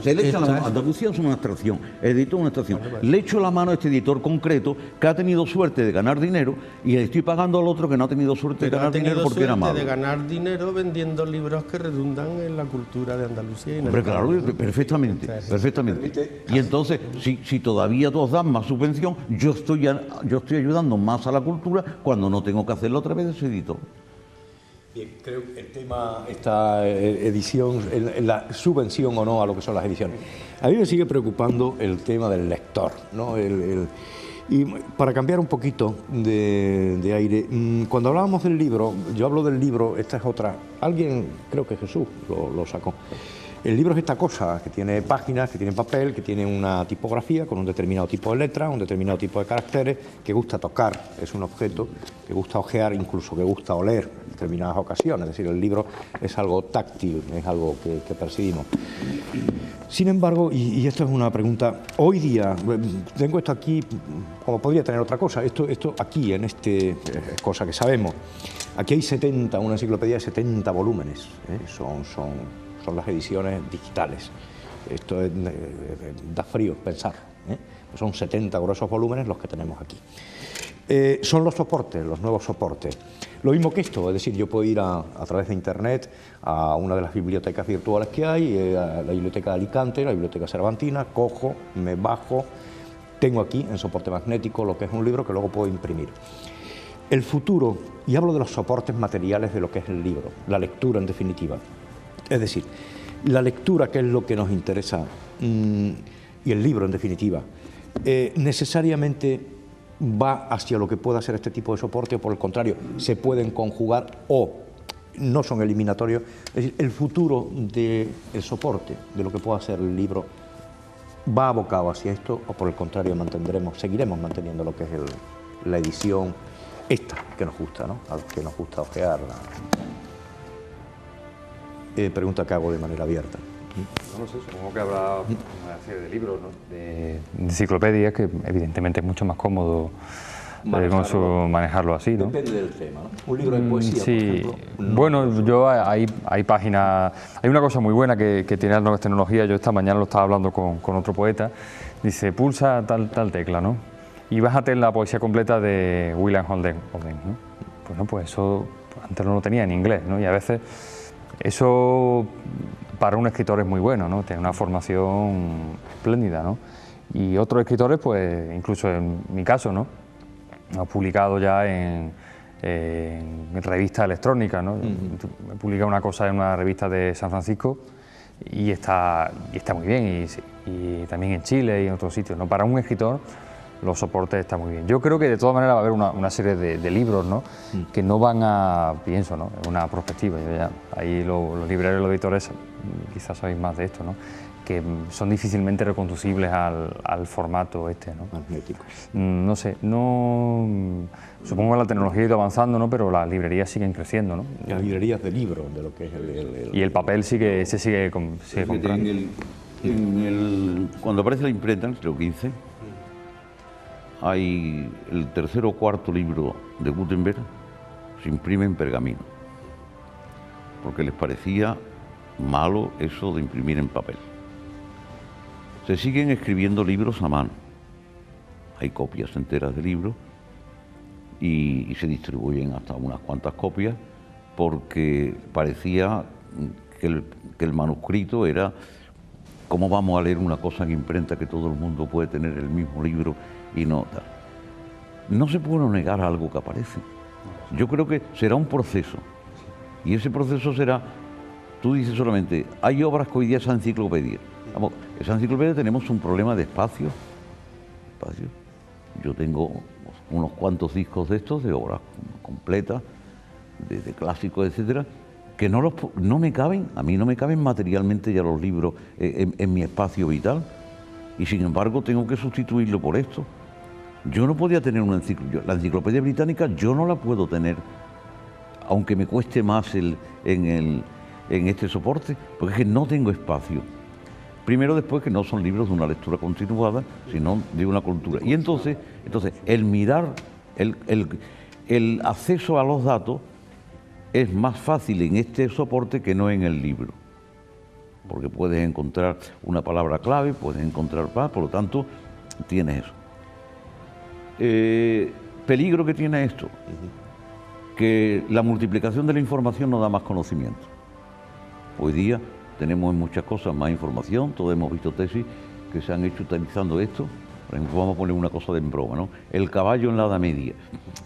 [SPEAKER 13] Se le echa la mano. Andalucía es una abstracción, editor es una abstracción. Le echo la mano a este editor concreto que ha tenido suerte de ganar dinero y le estoy pagando al otro que no ha tenido suerte de ganar dinero porque era malo.
[SPEAKER 15] De ganar dinero vendiendo libros que redundan en la cultura de Andalucía.
[SPEAKER 13] Hombre, claro, perfectamente, perfectamente. Y entonces, si todavía todos dan más subvención, yo estoy ayudando más a la cultura cuando no tengo que hacerlo otra vez de ese editor.
[SPEAKER 1] Bien, creo que el tema, esta edición, la subvención o no a lo que son las ediciones. A mí me sigue preocupando el tema del lector, ¿no? Y para cambiar un poquito de aire, cuando hablábamos del libro, yo hablo del libro, esta es otra, alguien, creo que Jesús lo sacó. El libro es esta cosa, que tiene páginas, que tiene papel, que tiene una tipografía con un determinado tipo de letras, un determinado tipo de caracteres, que gusta tocar, es un objeto, que gusta ojear, incluso que gusta oler en determinadas ocasiones. Es decir, el libro es algo táctil, es algo que percibimos. Sin embargo, y esto es una pregunta, hoy día, tengo esto aquí, como podría tener otra cosa, esto aquí, en este, cosa que sabemos, aquí hay una enciclopedia de 70 volúmenes, son las ediciones digitales. Esto da frío pensar, son 70 gruesos volúmenes los que tenemos aquí. Son los soportes, los nuevos soportes. Lo mismo que esto, es decir, yo puedo ir a través de internet a una de las bibliotecas virtuales que hay, a la biblioteca de Alicante, la biblioteca cervantina, cojo, me bajo, tengo aquí en soporte magnético lo que es un libro que luego puedo imprimir. El futuro, y hablo de los soportes materiales de lo que es el libro, la lectura en definitiva. Es decir, la lectura, que es lo que nos interesa, y el libro en definitiva, necesariamente va hacia lo que pueda ser este tipo de soporte, o por el contrario, se pueden conjugar o no son eliminatorios. Es decir, el futuro del soporte, de lo que pueda ser el libro, va abocado hacia esto o por el contrario seguiremos manteniendo lo que es la edición esta que nos gusta, ¿no? A los que nos gusta ojearla. Pregunta que hago de manera abierta.
[SPEAKER 2] No lo sé, supongo que habrá una serie de libros, ¿no? de enciclopedias que evidentemente es mucho más cómodo manejarlo así, ¿no?
[SPEAKER 1] Depende del tema, ¿no? Un libro de poesía,
[SPEAKER 2] sí.
[SPEAKER 1] por ejemplo.
[SPEAKER 2] Bueno, hay páginas... Hay una cosa muy buena que tiene las nuevas tecnologías. Yo esta mañana lo estaba hablando con otro poeta. Dice, pulsa tal tecla, ¿no? Y bájate la poesía completa de William Holden, ¿no? Bueno, pues eso antes no lo tenía en inglés, ¿no? Y a veces eso para un escritor es muy bueno, ¿no? Tiene una formación espléndida, ¿no? Y otros escritores, pues incluso en mi caso, ¿no? Hemos publicado ya en revistas electrónicas, ¿no? He publicado una cosa en una revista de San Francisco y está muy bien, y también en Chile y en otros sitios, ¿no? Para un escritor los soportes están muy bien. Yo creo que de todas maneras va a haber una serie de libros, ¿no? Que no van a, pienso, ¿no? Es una perspectiva, ahí los libreros y los editores quizás sabéis más de esto, ¿no? Que son difícilmente reconducibles al formato este, ¿no?
[SPEAKER 1] Magnético.
[SPEAKER 2] No sé, supongo que la tecnología ha ido avanzando, ¿no? Pero las librerías siguen creciendo, ¿no?
[SPEAKER 1] Las librerías de libros, de lo que es
[SPEAKER 2] y el papel sigue comprando.
[SPEAKER 13] Cuando aparece la imprenta, en el siglo XV, hay el tercer o cuarto libro de Gutenberg, se imprime en pergamino, porque les parecía malo eso de imprimir en papel. Se siguen escribiendo libros a mano, hay copias enteras de libros y se distribuyen hasta unas cuantas copias, porque parecía que el manuscrito era, ¿cómo vamos a leer una cosa en imprenta que todo el mundo puede tener el mismo libro y no tal? No se puede negar algo que aparece. Yo creo que será un proceso, y ese proceso será, tú dices solamente, hay obras que hoy día esa enciclopedia. Vamos, esa enciclopedia tenemos un problema de espacio. Yo tengo unos cuantos discos de estos, de obras completas, de clásicos, etcétera, que no me caben, a mí no me caben materialmente ya los libros en mi espacio vital, y sin embargo tengo que sustituirlo por esto. Yo no podía tener la enciclopedia británica, yo no la puedo tener, aunque me cueste más en este soporte, porque es que no tengo espacio. Primero, después, que no son libros de una lectura continuada, sino de una cultura. Y entonces el mirar, el acceso a los datos es más fácil en este soporte que no en el libro, porque puedes encontrar una palabra clave, puedes encontrar más, por lo tanto, tienes eso. Peligro que tiene esto, que la multiplicación de la información nos da más conocimiento. Hoy día tenemos en muchas cosas más información, todos hemos visto tesis que se han hecho utilizando esto. Por ejemplo, vamos a poner una cosa de broma, ¿no? El caballo en la Edad Media.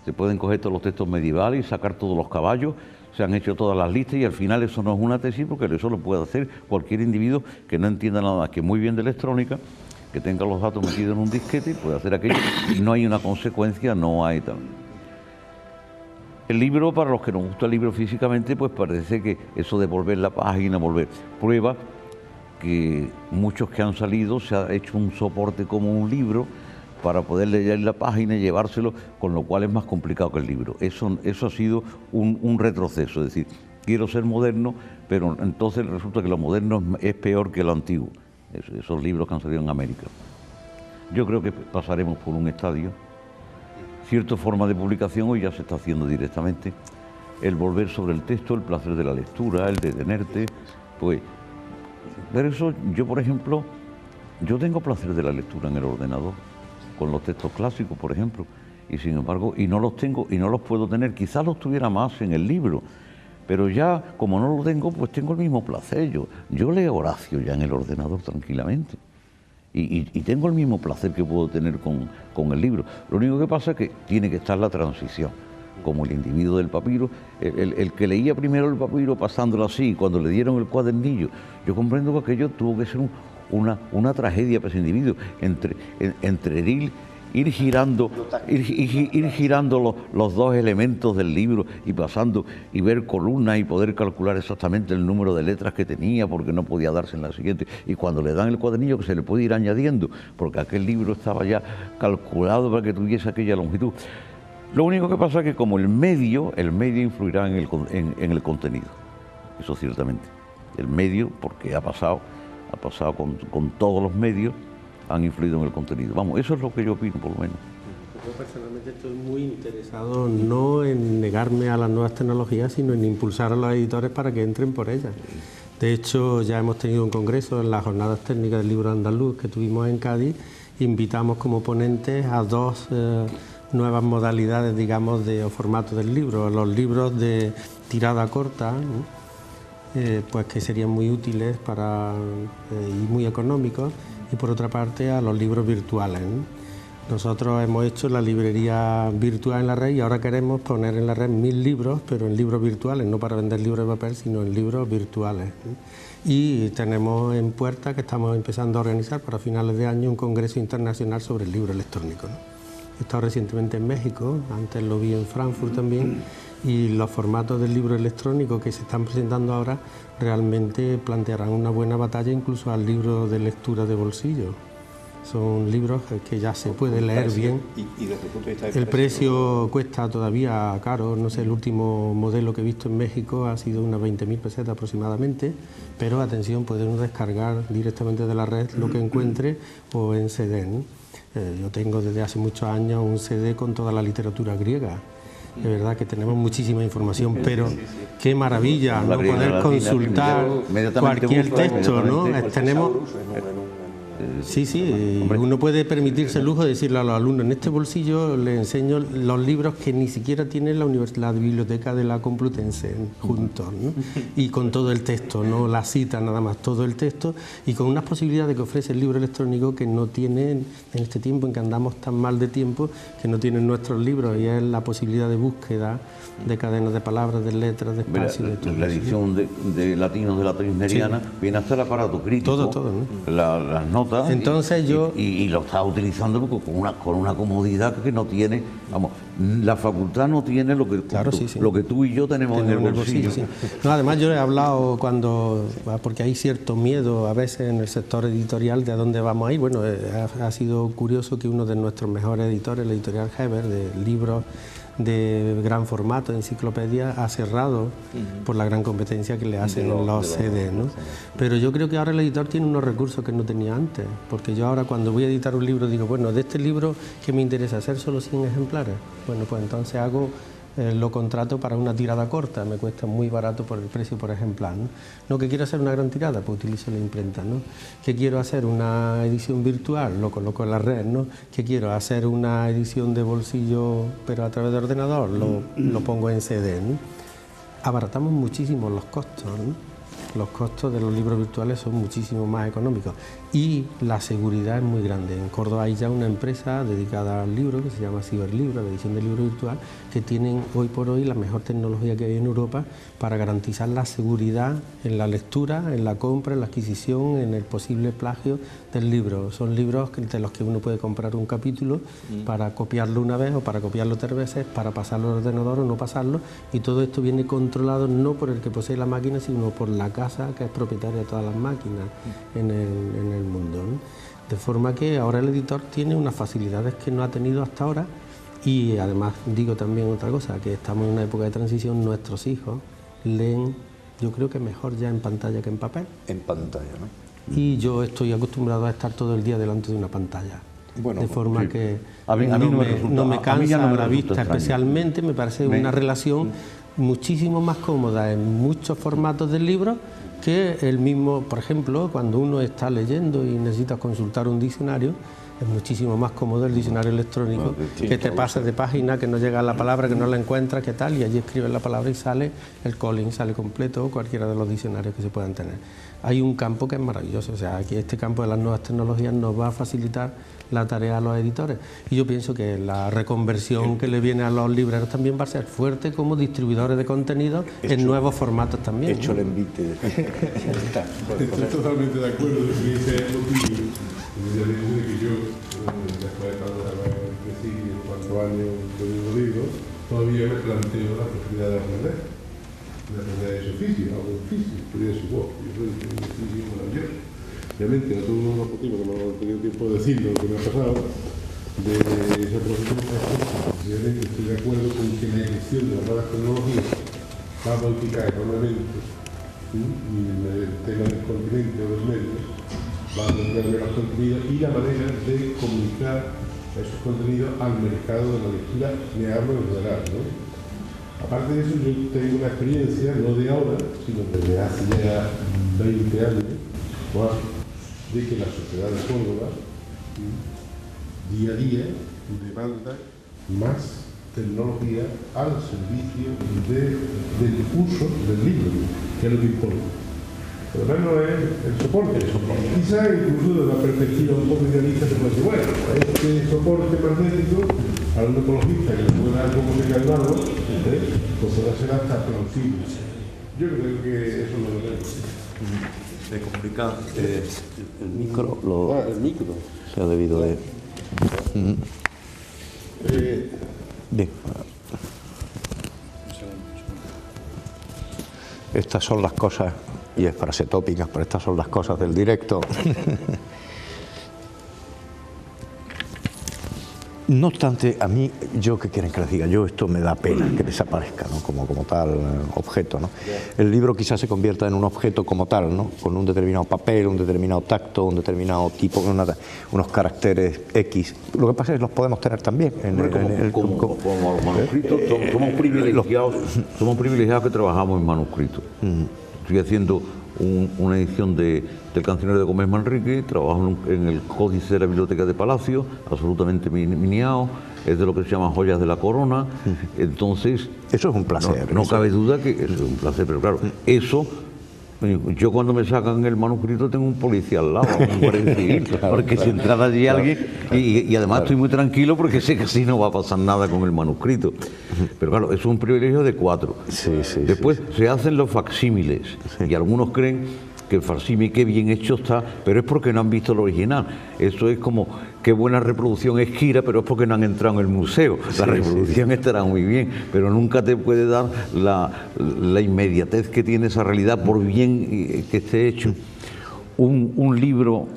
[SPEAKER 13] Se pueden coger todos los textos medievales y sacar todos los caballos, se han hecho todas las listas y al final eso no es una tesis, porque eso lo puede hacer cualquier individuo que no entienda nada más que muy bien de electrónica, que tenga los datos metidos en un disquete y puede hacer aquello, y no hay una consecuencia, no hay tal. El libro, para los que nos gusta el libro físicamente, pues parece que eso de volver la página, prueba que muchos que han salido se ha hecho un soporte como un libro para poder leer la página y llevárselo, con lo cual es más complicado que el libro. Eso ha sido un retroceso, es decir, quiero ser moderno, pero entonces resulta que lo moderno es peor que lo antiguo, esos libros que han salido en América. Yo creo que pasaremos por un estadio. Cierta forma de publicación hoy ya se está haciendo directamente, el volver sobre el texto, el placer de la lectura, el detenerte, pues, pero eso, yo por ejemplo, yo tengo placer de la lectura en el ordenador, con los textos clásicos, por ejemplo, y sin embargo, y no los tengo, y no los puedo tener, quizás los tuviera más en el libro, pero ya, como no lo tengo, pues tengo el mismo placer, yo leo Horacio ya en el ordenador tranquilamente. Y tengo el mismo placer que puedo tener con el libro. Lo único que pasa es que tiene que estar la transición, como el individuo del papiro, el que leía primero el papiro pasándolo así, cuando le dieron el cuadernillo, yo comprendo que aquello tuvo que ser una tragedia para ese individuo, entre herir ir girando los dos elementos del libro y pasando y ver columnas y poder calcular exactamente el número de letras que tenía porque no podía darse en la siguiente, y cuando le dan el cuadernillo que se le puede ir añadiendo porque aquel libro estaba ya calculado para que tuviese aquella longitud. Lo único que pasa es que como el medio influirá en el contenido, eso ciertamente. El medio, porque ha pasado con todos los medios, han influido en el contenido. Vamos, eso es lo que yo opino, por lo menos.
[SPEAKER 15] Yo personalmente estoy muy interesado no en negarme a las nuevas tecnologías, sino en impulsar a los editores para que entren por ellas. De hecho, ya hemos tenido un congreso en las jornadas técnicas del libro andaluz que tuvimos en Cádiz. Invitamos como ponentes a dos nuevas modalidades, digamos, o formato del libro. Los libros de tirada corta, pues que serían muy útiles y muy económicos, y por otra parte a los libros virtuales. Nosotros hemos hecho la librería virtual en la red y ahora queremos poner en la red 1000 libros, pero en libros virtuales, no para vender libros de papel, sino en libros virtuales. Y tenemos en puerta que estamos empezando a organizar para finales de año un congreso internacional sobre el libro electrónico. He estado recientemente en México, antes lo vi en Frankfurt también, y los formatos del libro electrónico que se están presentando ahora realmente plantearán una buena batalla incluso al libro de lectura de bolsillo. Son libros que ya se puede leer bien.
[SPEAKER 1] ¿Y desde el punto de vista de
[SPEAKER 15] el precio cuesta todavía caro, no sé, el último modelo que he visto en México ha sido unas 20.000 pesetas aproximadamente, pero atención, puede uno descargar directamente de la red lo que encuentre o en CD, ¿no? Yo tengo desde hace muchos años un CD con toda la literatura griega. De verdad que tenemos muchísima información, pero qué maravilla no poder consultar cualquier texto, ¿no? Tenemos... Sí, uno puede permitirse el lujo de decirle a los alumnos, en este bolsillo les enseño los libros que ni siquiera tiene la biblioteca de la Complutense juntos, ¿no? Y con todo el texto, no la cita nada más, todo el texto, y con unas posibilidades que ofrece el libro electrónico que no tienen en este tiempo en que andamos tan mal de tiempo, que no tienen nuestros libros, y es la posibilidad de búsqueda de cadenas de palabras, de letras, de espacio, de todo.
[SPEAKER 13] La edición de latinos de la Trismeriana viene hasta el aparato crítico,
[SPEAKER 15] todo, ¿no?
[SPEAKER 13] Las notas.
[SPEAKER 15] Entonces
[SPEAKER 13] y lo está utilizando con una comodidad que no tiene, vamos, la facultad no tiene lo que, lo que tú y yo tenemos en el bolsillo.
[SPEAKER 15] No, además yo he hablado porque hay cierto miedo a veces en el sector editorial de a dónde vamos a ir. Bueno, ha sido curioso que uno de nuestros mejores editores, la editorial Heber, de libros de gran formato, enciclopedia, ha cerrado por la gran competencia que le hacen los CD, ¿no? Pero yo creo que ahora el editor tiene unos recursos que no tenía antes, porque yo ahora cuando voy a editar un libro digo, bueno, de este libro que me interesa hacer solo 100 ejemplares, bueno, pues entonces lo contrato para una tirada corta, me cuesta muy barato por el precio por ejemplar, ¿no? No, que quiero hacer una gran tirada, pues utilizo la imprenta, ¿no? Que quiero hacer una edición virtual, lo coloco en la red, ¿no? Que quiero hacer una edición de bolsillo, pero a través de ordenador, lo pongo en CD, ¿no? Abaratamos muchísimo los costos, ¿no? Los costos de los libros virtuales son muchísimo más económicos y la seguridad es muy grande. En Córdoba hay ya una empresa dedicada al libro que se llama Ciberlibro, la edición de libro virtual, que tienen hoy por hoy la mejor tecnología que hay en Europa para garantizar la seguridad en la lectura, en la compra, en la adquisición, en el posible plagio del libro. Son libros de los que uno puede comprar un capítulo para copiarlo una vez o para copiarlo 3 veces, para pasarlo al ordenador o no pasarlo, y todo esto viene controlado no por el que posee la máquina, sino por la casa que es propietaria de todas las máquinas en el mundo, ¿no? De forma que ahora el editor tiene unas facilidades que no ha tenido hasta ahora, y además digo también otra cosa, que estamos en una época de transición, nuestros hijos leen, yo creo que mejor ya en pantalla que en papel.
[SPEAKER 1] En pantalla, ¿no?
[SPEAKER 15] Y yo estoy acostumbrado a estar todo el día delante de una pantalla. Bueno, de forma que no me cansa la vista especialmente, me parece una relación muchísimo más cómoda en muchos formatos del libro que el mismo, por ejemplo, cuando uno está leyendo y necesita consultar un diccionario, es muchísimo más cómodo el diccionario electrónico, que te pasas de página, que no llega a la palabra, que no la encuentras, que tal, y allí escribes la palabra y sale el Collins, sale completo, o cualquiera de los diccionarios que se puedan tener. Hay un campo que es maravilloso, o sea, aquí este campo de las nuevas tecnologías nos va a facilitar la tarea a los editores, y yo pienso que la reconversión que le viene a los libreros también va a ser fuerte como distribuidores de contenido en nuevos formatos también.
[SPEAKER 1] Hecho el envite.
[SPEAKER 14] Estoy totalmente de acuerdo. Dice que yo, después de del mismo libro, todavía me planteo la posibilidad de aprender ese oficio, algo difícil, podría ser yo creo que es un oficio maravilloso. Obviamente, no tengo unos motivos que no he tenido tiempo de decir lo que me ha pasado, de esa profesión, precisamente estoy de acuerdo con que la elección de las nuevas tecnologías va a modificar enormemente el tema del continente o los medios, va a cambiar los contenidos y la manera de comunicar esos contenidos al mercado de la lectura, me hablo en general, ¿no? Aparte de eso, yo tengo una experiencia, no de ahora, sino desde hace ya 20 años, de que la sociedad de Córdoba día a día demanda más tecnología al servicio del uso del libro, que es lo que importa. Pero no es el soporte. Quizá incluso de la perspectiva un poco idealista se puede decir, bueno, este soporte magnético a un ecologista que le pueda dar como se calmado, pues puede ser hasta plausible. Yo creo que eso es lo que tenemos.
[SPEAKER 1] Se comunica el micro,
[SPEAKER 14] el micro.
[SPEAKER 1] Se ha debido de... Bien. Estas son las cosas, y es frase tópica, pero estas son las cosas del directo. No obstante, a mí, yo qué quieren que les diga, yo esto me da pena que desaparezca, ¿no? como tal objeto, ¿no? El libro quizás se convierta en un objeto como tal, ¿no? Con un determinado papel, un determinado tacto, un determinado tipo, unos caracteres X. Lo que pasa es que los podemos tener también.
[SPEAKER 13] Como los manuscritos, somos privilegiados que trabajamos en manuscritos. Estoy haciendo una edición del Cancionero de Gómez Manrique, trabajo en el Códice de la Biblioteca de Palacio, absolutamente miniado, es de lo que se llama Joyas de la Corona, entonces...
[SPEAKER 1] Eso es un placer.
[SPEAKER 13] No cabe duda que es un placer, pero claro, eso... Yo cuando me sacan el manuscrito tengo un policía al lado, un guardia civil, claro, porque si entrara allí alguien, y además estoy muy tranquilo porque sé que así no va a pasar nada con el manuscrito. Pero claro, eso es un privilegio de 4. Después se hacen los facsímiles, y algunos creen que el facsímil qué bien hecho está, pero es porque no han visto el original. Eso es como qué buena reproducción es Kira, pero es porque no han entrado en el museo. La reproducción estará muy bien, pero nunca te puede dar la inmediatez que tiene esa realidad por bien que esté hecho. Un libro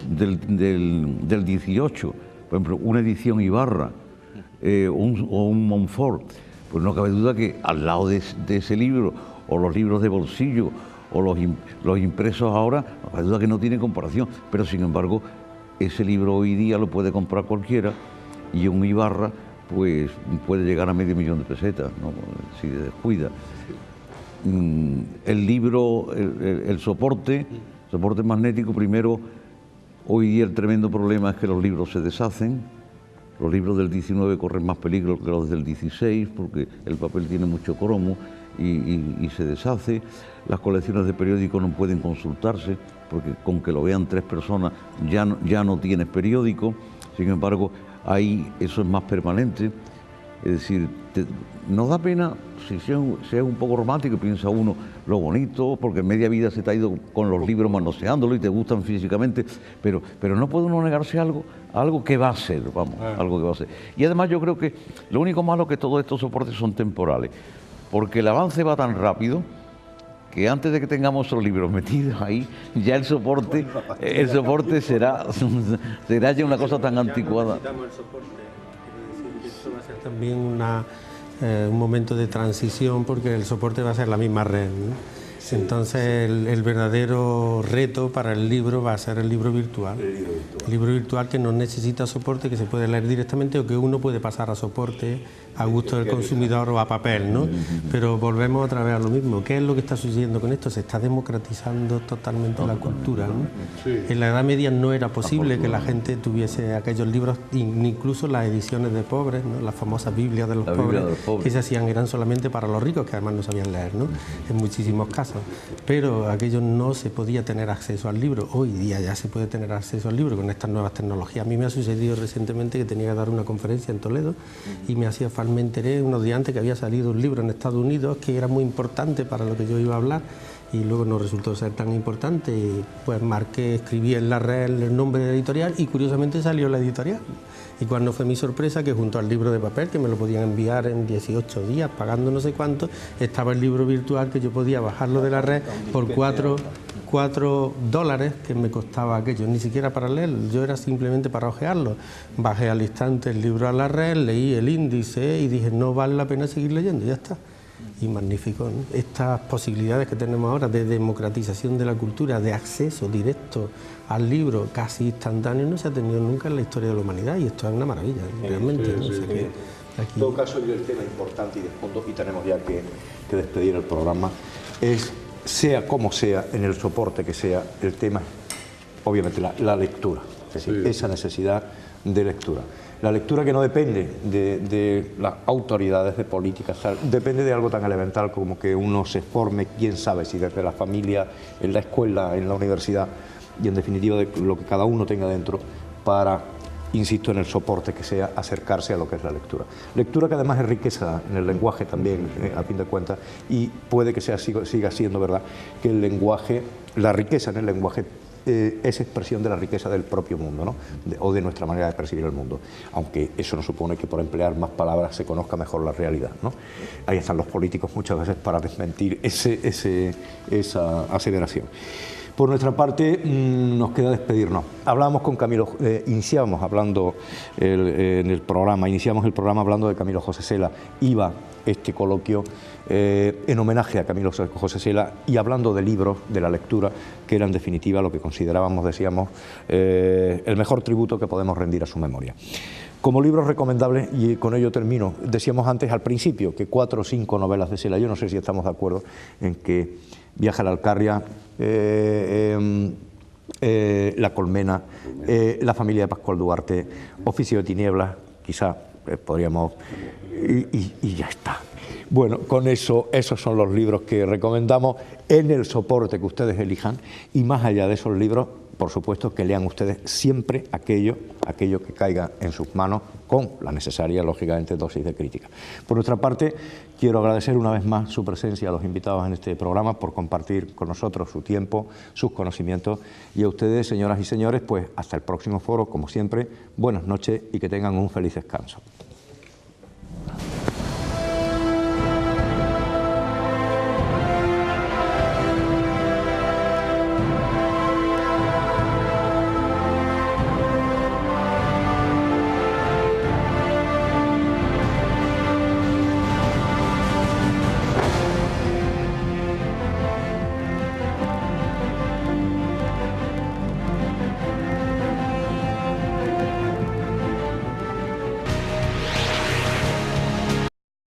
[SPEAKER 13] del 18, por ejemplo, una edición Ibarra o un Montfort, pues no cabe duda que al lado de ese libro, o los libros de bolsillo, o los impresos ahora, no cabe duda que no tiene comparación, pero sin embargo, ese libro hoy día lo puede comprar cualquiera, y un Ibarra pues puede llegar a $500,000 de pesetas, ¿no? Si descuida. El libro, el soporte magnético, primero, hoy día el tremendo problema es que los libros se deshacen. Los libros del 19 corren más peligro que los del 16 porque el papel tiene mucho cromo y se deshace. Las colecciones de periódicos no pueden consultarse porque con que lo vean 3 personas ya no tienes periódico. Sin embargo, ahí eso es más permanente. Es decir, nos da pena, si sea un poco romántico, piensa uno lo bonito, porque media vida se te ha ido con los libros manoseándolo y te gustan físicamente, pero no puede uno negarse algo que va a ser, algo que va a ser. Y además yo creo que lo único malo es que todos estos soportes son temporales, porque el avance va tan rápido que antes de que tengamos los libros metidos ahí, ya el soporte será ya una cosa tan anticuada.
[SPEAKER 15] Esto va a ser también un momento de transición porque el soporte va a ser la misma red, ¿no? Entonces el verdadero reto para el libro va a ser el libro virtual. El libro virtual que no necesita soporte, que se puede leer directamente o que uno puede pasar a soporte a gusto del consumidor o a papel, ¿no? Pero volvemos otra vez a lo mismo. ¿Qué es lo que está sucediendo con esto? Se está democratizando totalmente la cultura, ¿no? En la Edad Media no era posible que la gente tuviese aquellos libros, incluso las ediciones de pobres, ¿no? Las famosas Biblias de los pobres, que se hacían eran solamente para los ricos, que además no sabían leer, ¿no? En muchísimos casos. Pero aquello no se podía tener acceso al libro. Hoy día ya se puede tener acceso al libro con estas nuevas tecnologías. A mí me ha sucedido recientemente que tenía que dar una conferencia en Toledo y me enteré unos días antes que había salido un libro en Estados Unidos que era muy importante para lo que yo iba a hablar y luego no resultó ser tan importante y pues escribí en la red el nombre de la editorial y curiosamente salió la editorial. Y cuando fue mi sorpresa que junto al libro de papel, que me lo podían enviar en 18 días, pagando no sé cuánto, estaba el libro virtual que yo podía bajarlo de la red por $4 que me costaba aquello, ni siquiera para leerlo, yo era simplemente para ojearlo. Bajé al instante el libro a la red, leí el índice y dije, no vale la pena seguir leyendo, ya está. Y magnífico, ¿no? Estas posibilidades que tenemos ahora de democratización de la cultura, de acceso directo al libro casi instantáneo, no se ha tenido nunca en la historia de la humanidad, y esto es una maravilla, realmente. ¿No? O sea que aquí...
[SPEAKER 1] En todo caso, el tema importante y de fondo, y tenemos ya que despedir el programa, es, sea como sea, en el soporte que sea, el tema, obviamente, la lectura, es decir, esa necesidad de lectura. La lectura que no depende de las autoridades de política, depende de algo tan elemental como que uno se forme, quién sabe, si desde la familia, en la escuela, en la universidad, y en definitiva de lo que cada uno tenga dentro para, insisto, en el soporte que sea, acercarse a lo que es la lectura. Lectura que además es riqueza en el lenguaje también, a fin de cuentas, y puede que siga siendo verdad que el lenguaje, la riqueza en el lenguaje es expresión de la riqueza del propio mundo, ¿no? O de nuestra manera de percibir el mundo, aunque eso no supone que por emplear más palabras se conozca mejor la realidad, ¿no? Ahí están los políticos muchas veces para desmentir esa aseveración. Por nuestra parte, nos queda despedirnos. Hablábamos con Camilo, iniciamos el programa hablando de Camilo José Cela. Iba este coloquio en homenaje a Camilo José Cela y hablando de libros, de la lectura, que era en definitiva lo que considerábamos, decíamos, el mejor tributo que podemos rendir a su memoria. Como libros recomendables, y con ello termino, decíamos antes al principio que 4 o 5 novelas de Cela, yo no sé si estamos de acuerdo en que Viaje a la Alcarria, La Colmena, La familia de Pascual Duarte, Oficio de Tinieblas, quizá podríamos... Y ya está. Bueno, con eso, esos son los libros que recomendamos en el soporte que ustedes elijan, y más allá de esos libros, por supuesto, que lean ustedes siempre aquello que caiga en sus manos, con la necesaria, lógicamente, dosis de crítica. Por nuestra parte, quiero agradecer una vez más su presencia a los invitados en este programa, por compartir con nosotros su tiempo, sus conocimientos, y a ustedes, señoras y señores, pues hasta el próximo foro, como siempre, buenas noches y que tengan un feliz descanso.